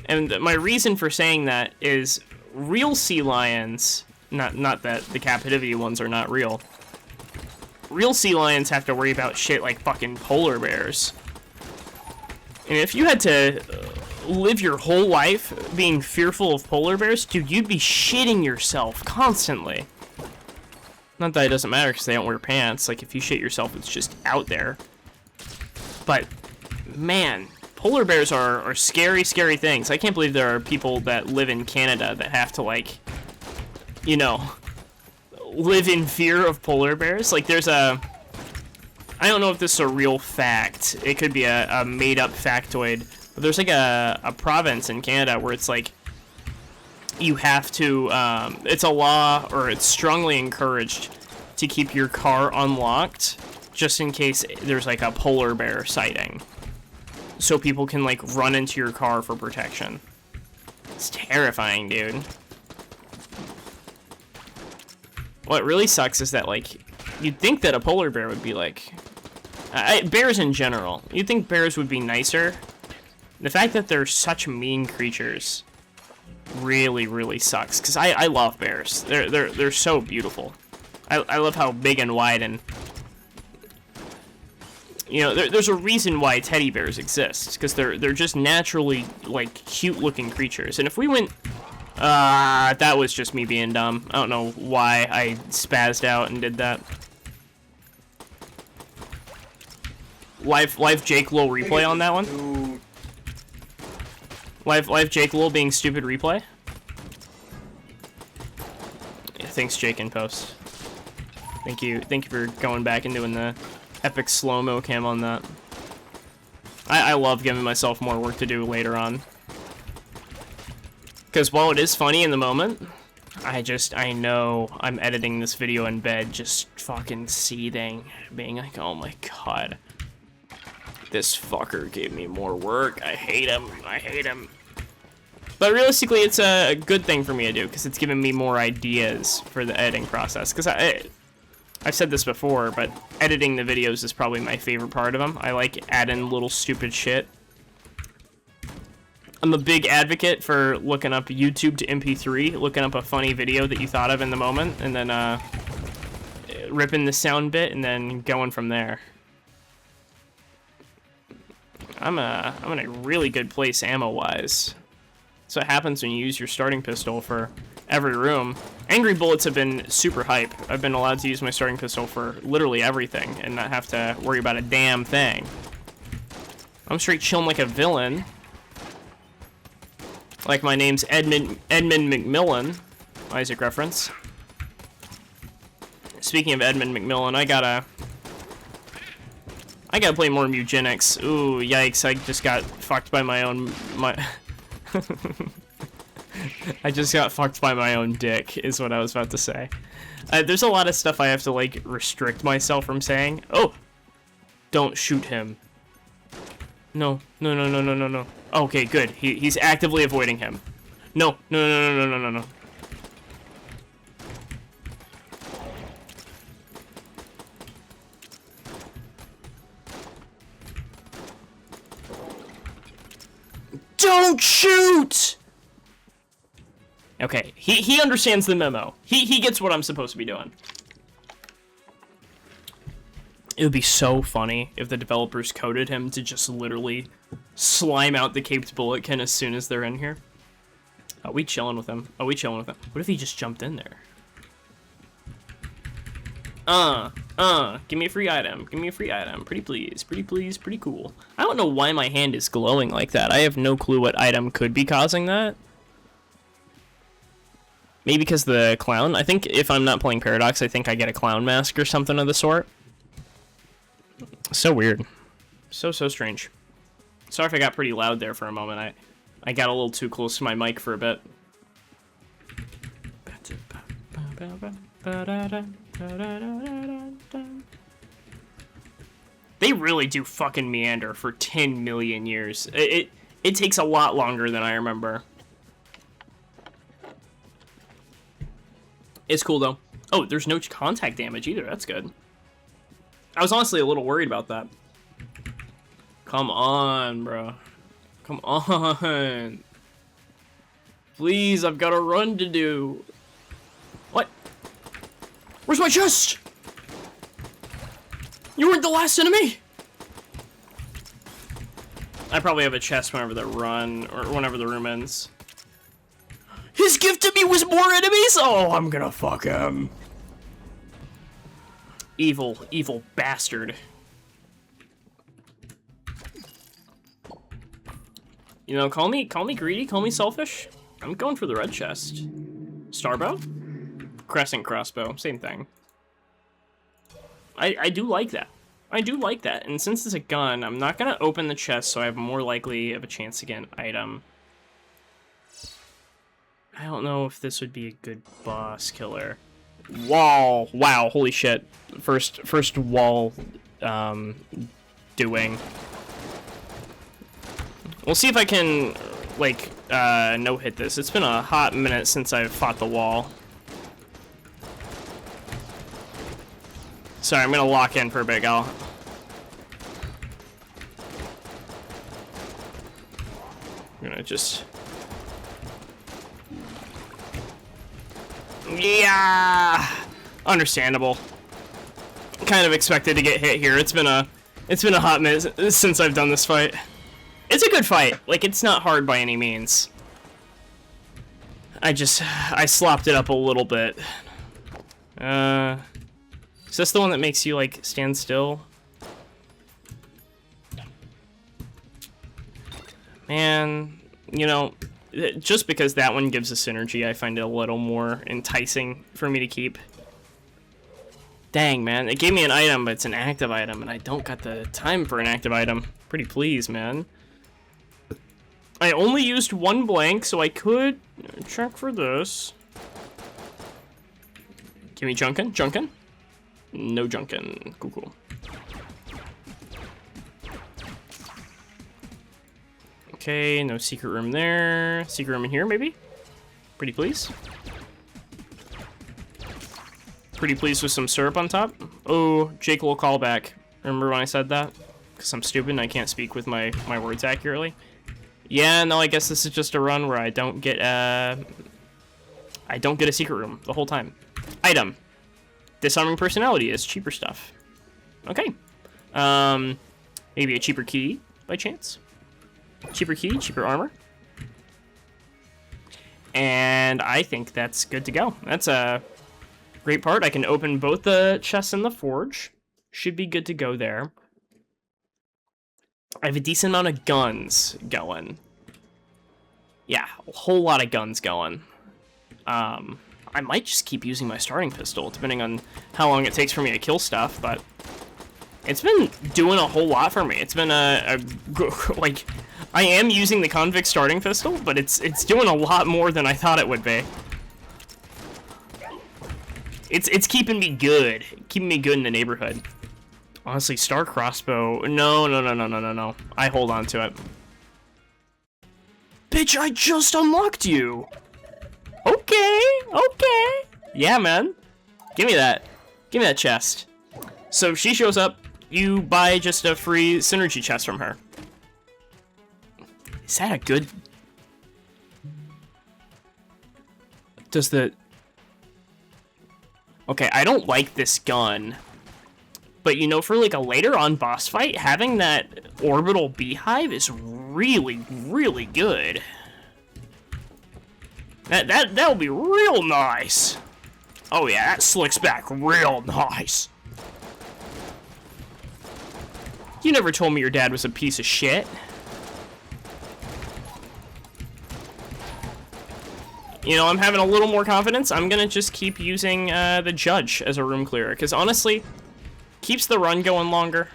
And my reason for saying that is real sea lions, not that the captivity ones are not real. Real sea lions have to worry about shit like fucking polar bears. And if you had to live your whole life being fearful of polar bears, dude, you'd be shitting yourself constantly. Not that it doesn't matter because they don't wear pants. Like, if you shit yourself, it's just out there. But, man, polar bears are scary, scary things. I can't believe there are people that live in Canada that have to, like, you know, live in fear of polar bears. Like, there's a... I don't know if this is a real fact. It could be a made-up factoid. But there's, like, a province in Canada where it's, like, you have to... it's a law, or it's strongly encouraged to keep your car unlocked just in case there's, like, a polar bear sighting. So people can, like, run into your car for protection. It's terrifying, dude. What really sucks is that, like, you'd think that a polar bear would be, like... bears in general. You'd think bears would be nicer. The fact that they're such mean creatures really, really sucks. Because I love bears. They're so beautiful. I love how big and wide and... You know, there's a reason why teddy bears exist, because they're just naturally, like, cute-looking creatures. And if we went... that was just me being dumb. I don't know why I spazzed out and did that. Live Jake Lil replay on that one. Live Jake Lil being stupid replay. Yeah, thanks Jake in post. Thank you for going back and doing the epic slow-mo cam on that. I love giving myself more work to do later on. Because while it is funny in the moment, I know I'm editing this video in bed just fucking seething, being like, oh my god. This fucker gave me more work. I hate him. But realistically, it's a good thing for me to do, because it's giving me more ideas for the editing process. Because I've said this before, but editing the videos is probably my favorite part of them. I like adding little stupid shit. I'm a big advocate for looking up YouTube to MP3, looking up a funny video that you thought of in the moment, and then ripping the sound bit, and then going from there. I'm in a really good place ammo-wise. That's what happens when you use your starting pistol for every room. Angry bullets have been super hype. I've been allowed to use my starting pistol for literally everything and not have to worry about a damn thing. I'm straight chilling like a villain. Like my name's Edmund McMillan. Isaac reference. Speaking of Edmund McMillan, I gotta play more Mugenics. Ooh, yikes, I just got fucked by my own... I just got fucked by my own dick, is what I was about to say. There's a lot of stuff I have to, like, restrict myself from saying. Oh! Don't shoot him. No. No. Okay, good. He's actively avoiding him. No. Don't shoot! Okay, he understands the memo. He gets what I'm supposed to be doing. It would be so funny if the developers coded him to just literally slime out the caped bulletkin as soon as they're in here. Are we chilling with him? What if he just jumped in there? Give me a free item. Pretty please, pretty cool. I don't know why my hand is glowing like that. I have no clue what item could be causing that. Maybe because the clown? I think if I'm not playing Paradox, I think I get a clown mask or something of the sort. So weird. So strange. Sorry if I got pretty loud there for a moment. I got a little too close to my mic for a bit. They really do fucking meander for 10 million years. It takes a lot longer than I remember. It's cool, though. Oh, there's no contact damage either. That's good. I was honestly a little worried about that. Come on, bro. Come on. Please, I've got a run to do. What? Where's my chest? You weren't the last enemy. I probably have a chest whenever the run, or whenever the room ends. His gift to me was more enemies? Oh, I'm gonna fuck him. Evil bastard. You know, call me greedy, call me selfish. I'm going for the red chest. Starbow? Crescent crossbow, same thing. I do like that. I do like that. And since it's a gun, I'm not gonna open the chest, so I have more likely of a chance to get an item. I don't know if this would be a good boss killer. Wall. Wow, holy shit. First wall doing. We'll see if I can, like, no-hit this. It's been a hot minute since I've fought the wall. Sorry, I'm gonna lock in for a bit, gal. I'm gonna just... Yeah! Understandable. Kind of expected to get hit here. It's been a hot minute since I've done this fight. It's a good fight. Like, it's not hard by any means. I slopped it up a little bit. Is this the one that makes you, like, stand still? And, you know, just because that one gives a synergy, I find it a little more enticing for me to keep. Dang, man. It gave me an item, but it's an active item, and I don't got the time for an active item. Pretty please, man. I only used 1 blank, so I could check for this. Give me Junkin. Junkin? No Junkin. Cool, cool. Okay, no secret room there. Secret room in here, maybe? Pretty please. Pretty pleased with some syrup on top. Oh, Jake will call back. Remember when I said that? Because I'm stupid and I can't speak with my words accurately. Yeah, no, I guess this is just a run where I don't get a secret room the whole time. Item. Disarming personality is cheaper stuff. Okay. Maybe a cheaper key by chance. Cheaper key, cheaper armor. And I think that's good to go. That's a great part. I can open both the chests and the forge. Should be good to go there. I have a decent amount of guns going. Yeah, a whole lot of guns going. I might just keep using my starting pistol, depending on how long it takes for me to kill stuff, but it's been doing a whole lot for me. It's been like, I am using the convict starting pistol, but it's doing a lot more than I thought it would be. It's keeping me good. Keeping me good in the neighborhood. Honestly, star crossbow. No. I hold on to it. Bitch, I just unlocked you. Okay. Yeah, man. Give me that. Give me that chest. So if she shows up, you buy just a free synergy chest from her. Is that a good... Does the... Okay, I don't like this gun. But, you know, for, like, a later on boss fight, having that orbital beehive is really, really good. That'll be real nice. Oh, yeah, that slicks back real nice. You never told me your dad was a piece of shit. You know, I'm having a little more confidence. I'm gonna just keep using the judge as a room clearer, because honestly, keeps the run going longer,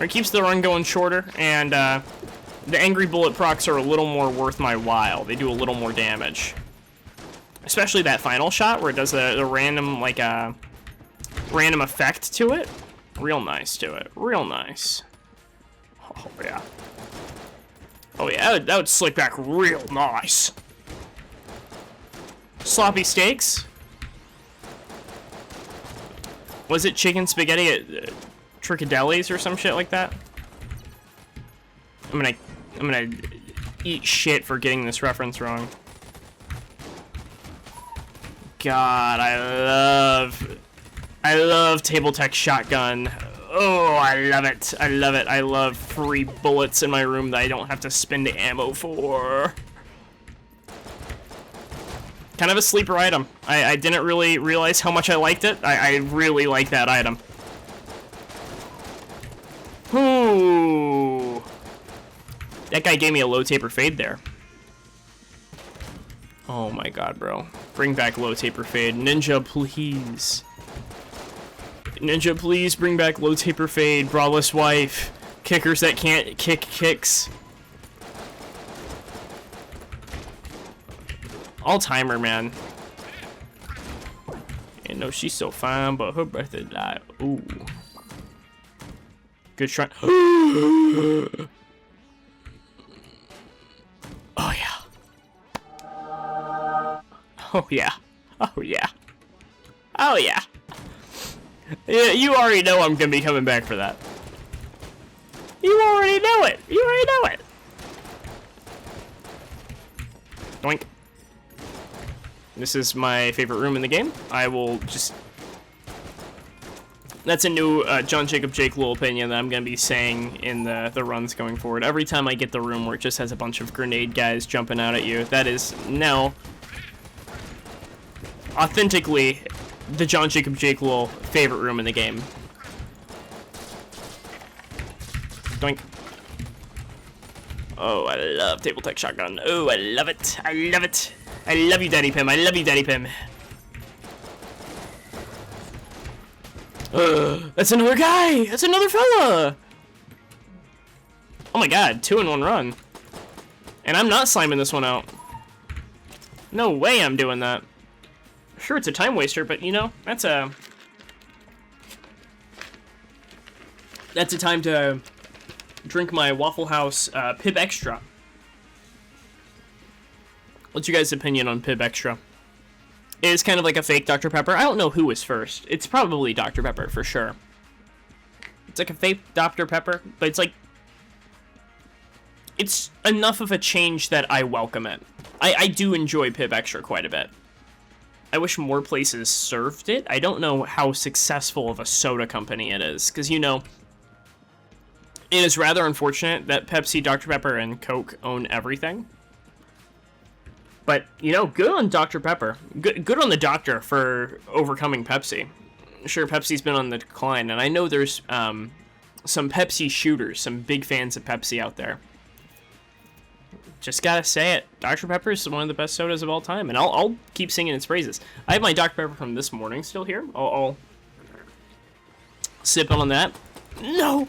or keeps the run going shorter, and the angry bullet procs are a little more worth my while. They do a little more damage, especially that final shot where it does the random, like, random effect to it. Real nice to it. Real nice. Oh, yeah. Oh, yeah, that would slick back real nice. Sloppy steaks. Was it chicken spaghetti at Tricadelli's or some shit like that? I'm gonna eat shit for getting this reference wrong. God, I love table tech shotgun. Oh, I love it. I love it. I love free bullets in my room that I don't have to spend ammo for. Kind of a sleeper item. I didn't really realize how much I liked it. I really like that item. Ooh. That guy gave me a low taper fade there. Oh my god, bro. Bring back low taper fade. Ninja, please. Ninja, please bring back low taper fade. Braless wife. Kickers that can't kick kicks. All-timer, man. And no, she's so fine, but her breath is like, ooh. Good try. Oh, yeah. Oh, yeah. Oh, yeah. Oh, yeah. Yeah, you already know I'm gonna be coming back for that. You already know it. You already know it. Doink. This is my favorite room in the game. I will just... That's a new John Jacob Jake little opinion that I'm going to be saying in the runs going forward. Every time I get the room where it just has a bunch of grenade guys jumping out at you, that is now authentically the John Jacob Jake little favorite room in the game. Doink. Oh, I love table tech shotgun. Oh, I love it. I love it. I love you, Daddy Pim. I love you, Daddy Pim. That's another guy. That's another fella. Oh my god, 2 in 1 run. And I'm not sliming this one out. No way I'm doing that. Sure, it's a time waster, but you know, that's a time to drink my Waffle House Pib Extra. What's your guys' opinion on Pib Extra? It is kind of like a fake Dr. Pepper. I don't know who was first. It's probably Dr. Pepper for sure. It's like a fake Dr. Pepper, but it's like, it's enough of a change that I welcome it. I do enjoy Pib Extra quite a bit. I wish more places served it. I don't know how successful of a soda company it is, because, you know, it is rather unfortunate that Pepsi, Dr. Pepper, and Coke own everything. But, you know, good on Dr. Pepper. Good on the doctor for overcoming Pepsi. Sure, Pepsi's been on the decline, and I know there's some Pepsi shooters, some big fans of Pepsi out there. Just gotta say it. Dr. Pepper is one of the best sodas of all time, and I'll keep singing its praises. I have my Dr. Pepper from this morning still here. I'll sip on that. No!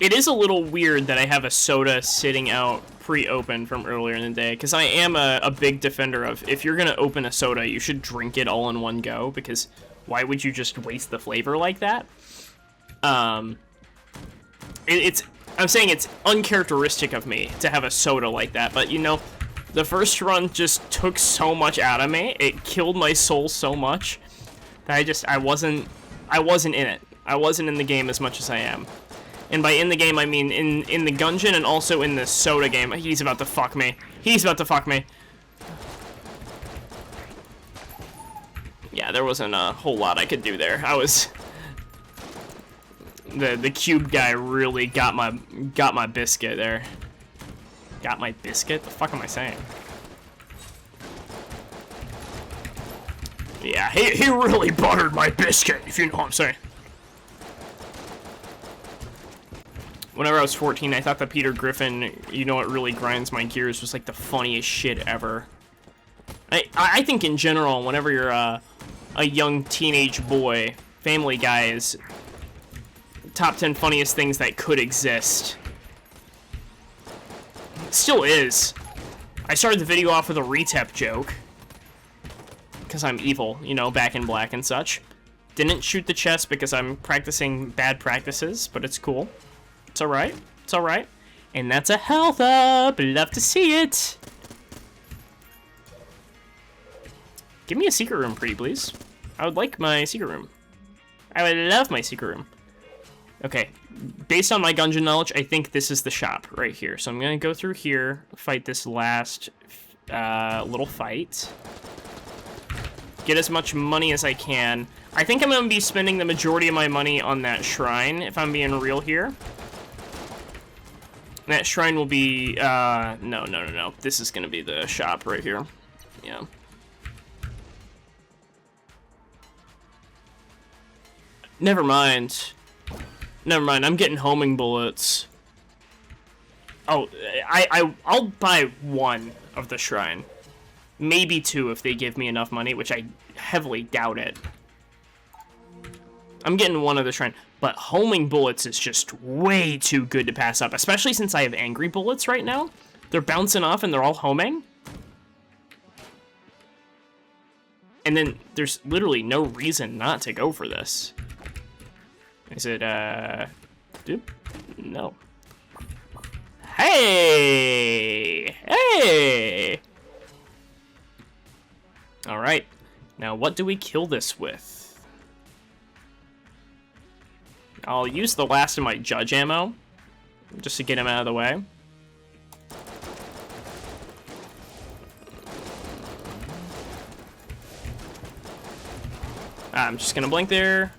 It is a little weird that I have a soda sitting out pre-opened from earlier in the day, because I am a big defender of, if you're gonna open a soda, you should drink it all in one go, because why would you just waste the flavor like that? I'm saying it's uncharacteristic of me to have a soda like that, but you know, the first run just took so much out of me, it killed my soul so much, that I wasn't in it. I wasn't in the game as much as I am. And by in the game, I mean in the Gungeon and also in the soda game. He's about to fuck me. He's about to fuck me. Yeah, there wasn't a whole lot I could do there. I was... The cube guy really got my biscuit there. Got my biscuit? The fuck am I saying? Yeah, he really buttered my biscuit, if you know what I'm saying. Whenever I was 14, I thought that Peter Griffin, you know what really grinds my gears, was like the funniest shit ever. I think in general, whenever you're a young teenage boy, Family Guy is top 10 funniest things that could exist. It still is. I started the video off with a Retep joke. Because I'm evil, you know, back in black and such. Didn't shoot the chest because I'm practicing bad practices, but it's cool. It's alright. It's alright. And that's a health up. Love to see it. Give me a secret room, pretty please. I would like my secret room. I would love my secret room. Okay. Based on my Gungeon knowledge, I think this is the shop right here. So I'm going to go through here, fight this last little fight. Get as much money as I can. I think I'm going to be spending the majority of my money on that shrine, if I'm being real here. That shrine will be, no. This is going to be the shop right here. Yeah. Never mind. I'm getting homing bullets. Oh, I'll buy one of the shrine. Maybe two if they give me enough money, which I heavily doubt it. I'm getting one of the shrine. But homing bullets is just way too good to pass up, especially since I have angry bullets right now. They're bouncing off and they're all homing. And then there's literally no reason not to go for this. Is it, dude? No. Hey! Hey! Alright. Now, what do we kill this with? I'll use the last of my judge ammo, just to get him out of the way. I'm just gonna blink there.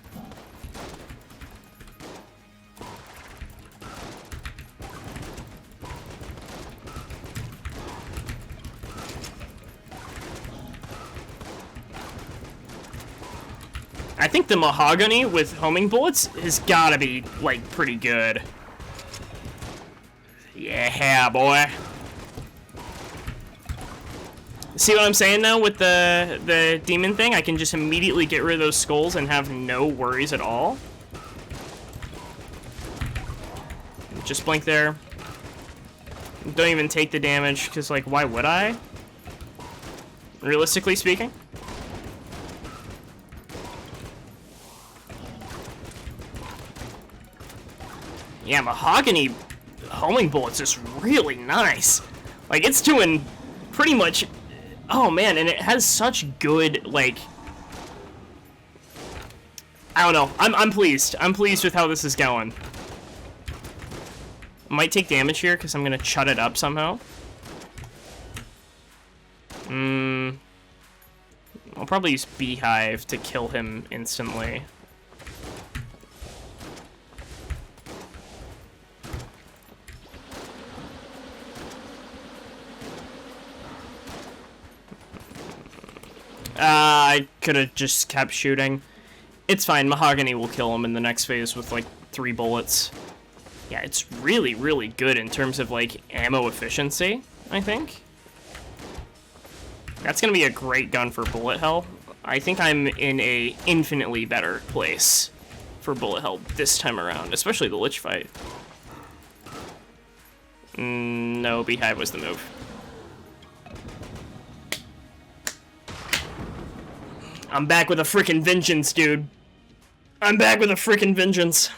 I think the mahogany with homing bullets has gotta be, like, pretty good. Yeah, boy. See what I'm saying now with the demon thing? I can just immediately get rid of those skulls and have no worries at all. Just blink there. Don't even take the damage, because, like, why would I? Realistically speaking. Yeah, mahogany homing bullets is really nice. Like, it's doing pretty much... Oh, man, and it has such good, like... I don't know. I'm pleased. I'm pleased with how this is going. I might take damage here, because I'm going to shut it up somehow. I'll probably use Beehive to kill him instantly. I could have just kept shooting. It's fine. Mahogany will kill him in the next phase with, like, 3 bullets. Yeah, it's really, really good in terms of, like, ammo efficiency, I think. That's gonna be a great gun for bullet hell. I think I'm in a infinitely better place for bullet hell this time around, especially the Lich fight. No, Beehive was the move. I'm back with a freaking vengeance, dude. I'm back with a freaking vengeance.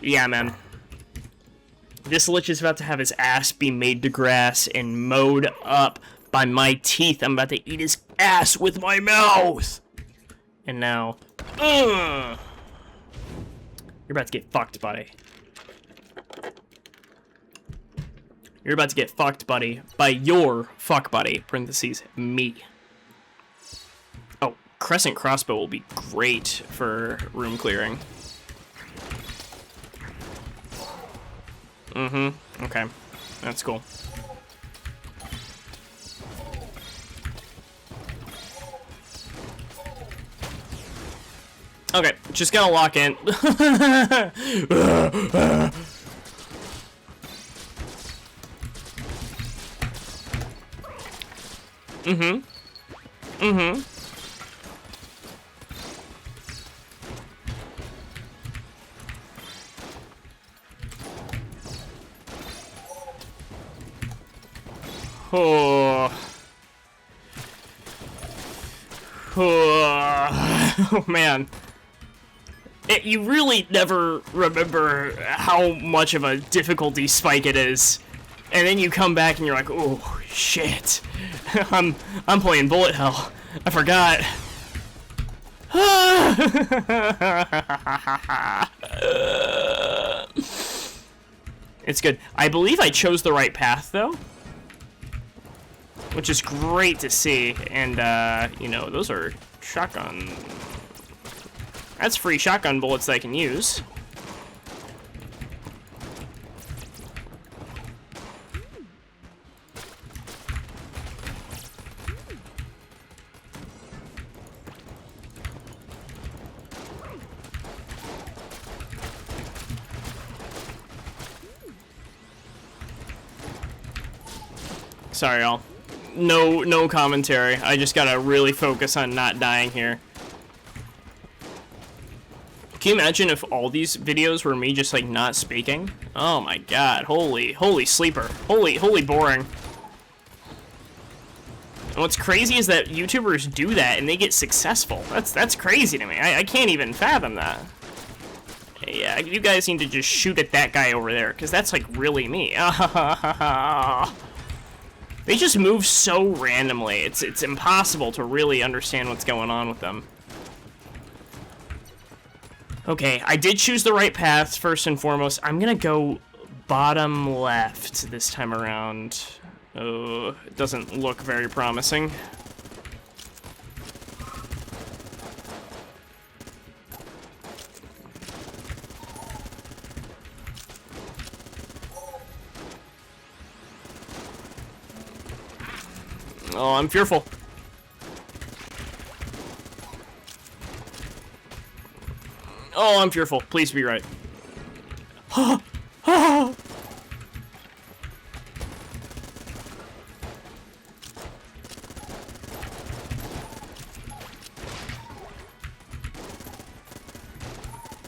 Yeah, man. This Lich is about to have his ass be made to grass and mowed up by my teeth. I'm about to eat his ass with my mouth. And now, you're about to get fucked, buddy. You're about to get fucked, buddy, by your fuck buddy, parentheses, me. Oh, Crescent Crossbow will be great for room clearing. Okay. That's cool. Okay, just gotta lock in. Oh, man. You really never remember how much of a difficulty spike it is. And then you come back and you're like, oh, shit. I'm playing bullet hell. I forgot. It's good. I believe I chose the right path, though. Which is great to see. And, you know, those are shotgun... That's free shotgun bullets that I can use. Sorry, y'all. No commentary. I just gotta really focus on not dying here. Can you imagine if all these videos were me just, like, not speaking? Oh my god, holy sleeper. Holy boring. And what's crazy is that YouTubers do that and they get successful. That's crazy to me. I can't even fathom that. Yeah, you guys need to just shoot at that guy over there, because that's, like, really me. They just move so randomly. It's impossible to really understand what's going on with them. Okay, I did choose the right paths first and foremost. I'm gonna go bottom left this time around. Oh, it doesn't look very promising. Oh, I'm fearful. Oh, I'm fearful. Please be right.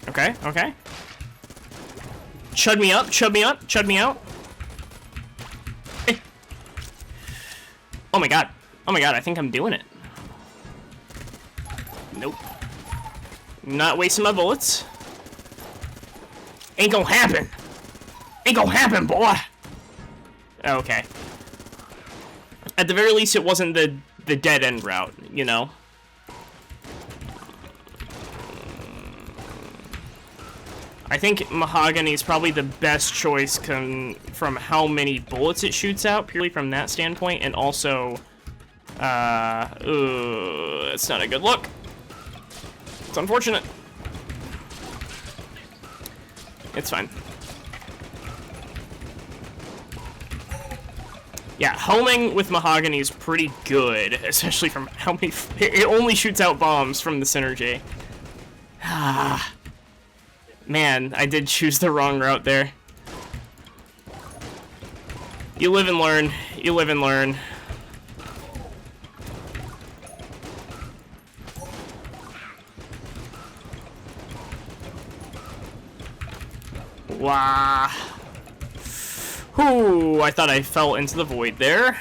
Okay, okay. Chud me up, chud me up, chud me out. Hey. Oh my god. Oh my god, I think I'm doing it. Nope. Not wasting my bullets. Ain't gonna happen. Ain't gonna happen, boy. Okay. At the very least, it wasn't the dead end route, you know? I think Mahogany is probably the best choice from how many bullets it shoots out, purely from that standpoint, and also, it's not a good look. It's unfortunate. It's fine. Yeah, homing with Mahogany is pretty good, especially from how many... It only shoots out bombs from the synergy. Ah. Man, I did choose the wrong route there. You live and learn. You live and learn. Wow. Ooh, I thought I fell into the void there.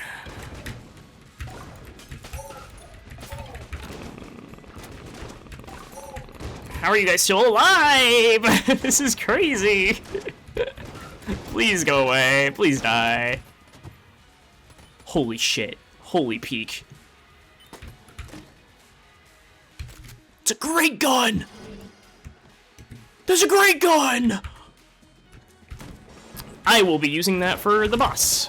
How are you guys still alive? This is crazy. Please go away. Please die. Holy shit. Holy peak. It's a great gun! There's a great gun! I will be using that for the boss.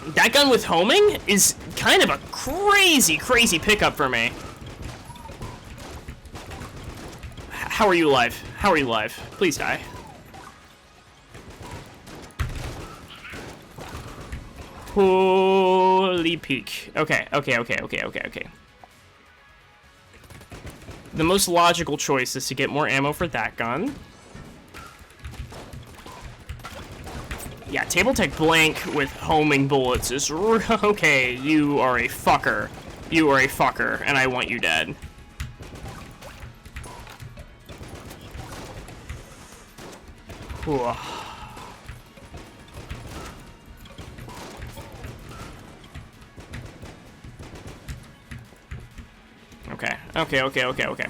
That gun with homing is kind of a crazy, crazy pickup for me. How are you alive? How are you alive? Please die. Holy peak. Okay, okay, okay, okay, okay, okay. The most logical choice is to get more ammo for that gun. Yeah, Table Tech Blank with homing bullets is... Okay, you are a fucker. You are a fucker, and I want you dead. Whew. Okay, okay, okay, okay, okay.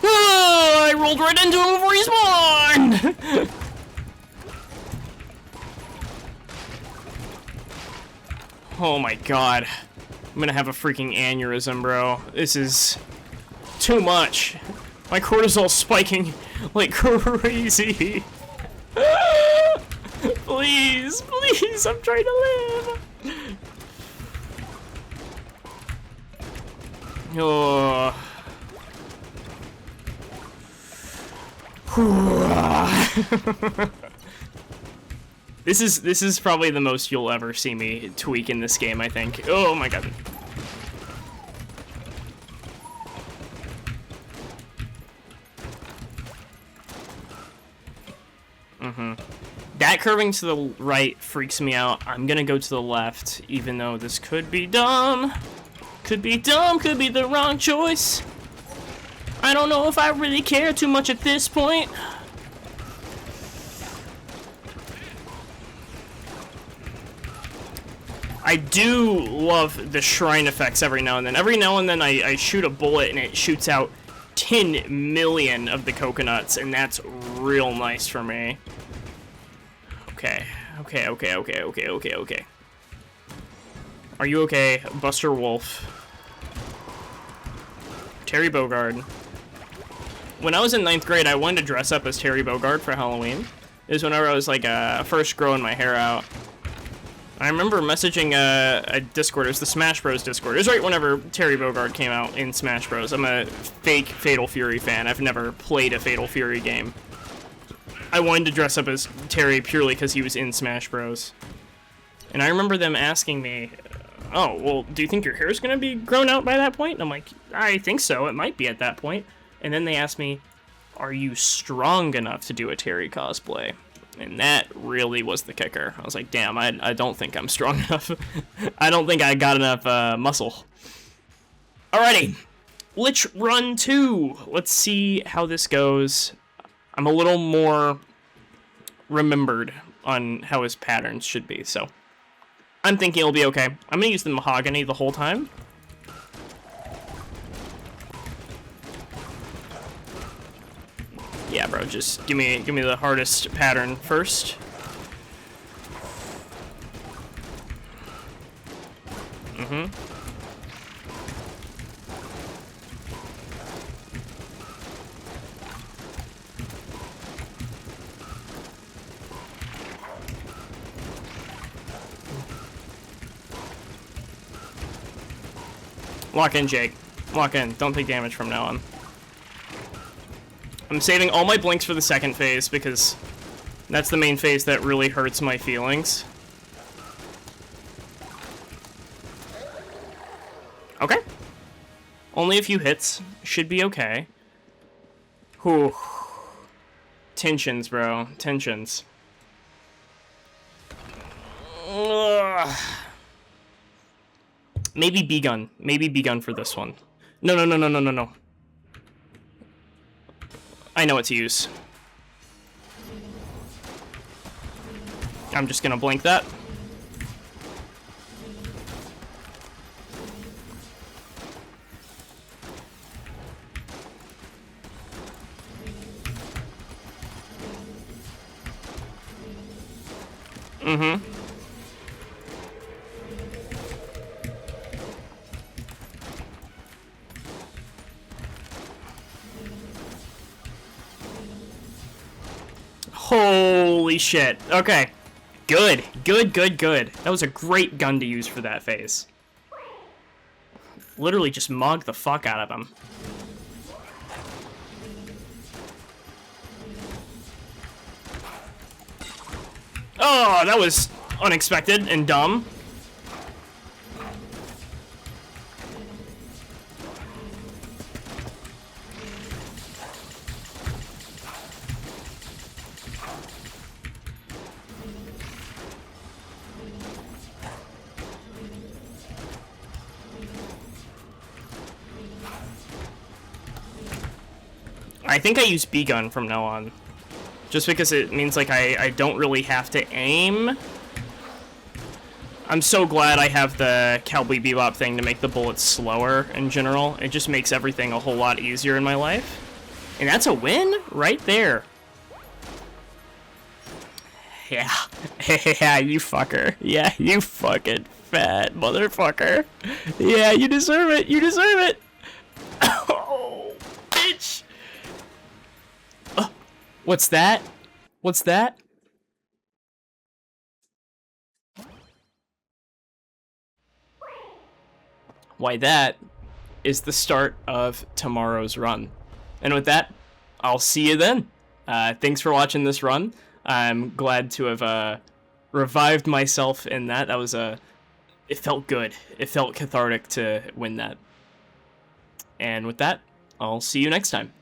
Oh, I rolled right into him before he spawned! Oh my god. I'm gonna have a freaking aneurysm, bro. This is too much. My cortisol's spiking like crazy. Please, please, I'm trying to live. Oh. This is probably the most you'll ever see me tweak in this game, I think. Oh my god. That curving to the right freaks me out. I'm gonna go to the left, even though this could be dumb. Could be dumb, could be the wrong choice. I don't know if I really care too much at this point. I do love the shrine effects every now and then. Every now and then I shoot a bullet and it shoots out 10 million of the coconuts, and that's real nice for me. Okay, okay, okay, okay, okay, okay, okay. Are you okay, Buster Wolf? Terry Bogard. When I was in 9th grade, I wanted to dress up as Terry Bogard for Halloween. It was whenever I was like first growing my hair out. I remember messaging a Discord. It was the Smash Bros. Discord. It was right whenever Terry Bogard came out in Smash Bros. I'm a fake Fatal Fury fan. I've never played a Fatal Fury game. I wanted to dress up as Terry purely because he was in Smash Bros. And I remember them asking me, oh, well, do you think your hair's going to be grown out by that point? And I'm like, I think so. It might be at that point. And then they asked me, are you strong enough to do a Terry cosplay? And that really was the kicker. I was like, damn, I don't think I'm strong enough. I don't think I got enough muscle. Alrighty. Lich Run 2. Let's see how this goes. I'm a little more remembered on how his patterns should be, so I'm thinking it'll be okay. I'm gonna use the mahogany the whole time. Yeah, bro, just give me the hardest pattern first. Mm-hmm. Lock in, Jake. Lock in. Don't take damage from now on. I'm saving all my blinks for the second phase because that's the main phase that really hurts my feelings. Okay. Only a few hits. Should be okay. Whew. Tensions, bro. Tensions. Ugh. Maybe B-gun. Maybe B-gun for this one. No. I know what to use. I'm just gonna blink that. Mm-hmm. Holy shit. Okay. Good. That was a great gun to use for that phase. Literally just mog the fuck out of him. Oh, that was unexpected and dumb. I think I use B-gun from now on. Just because it means, like, I don't really have to aim. I'm so glad I have the Cowboy Bebop thing to make the bullets slower in general. It just makes everything a whole lot easier in my life. And that's a win right there. Yeah. Yeah, you fucker. Yeah, you fucking fat motherfucker. Yeah, you deserve it. You deserve it. Oh, bitch. What's that? What's that? Why, that is the start of tomorrow's run. And with that, I'll see you then. Thanks for watching this run. I'm glad to have revived myself in that. That was it felt good. It felt cathartic to win that. And with that, I'll see you next time.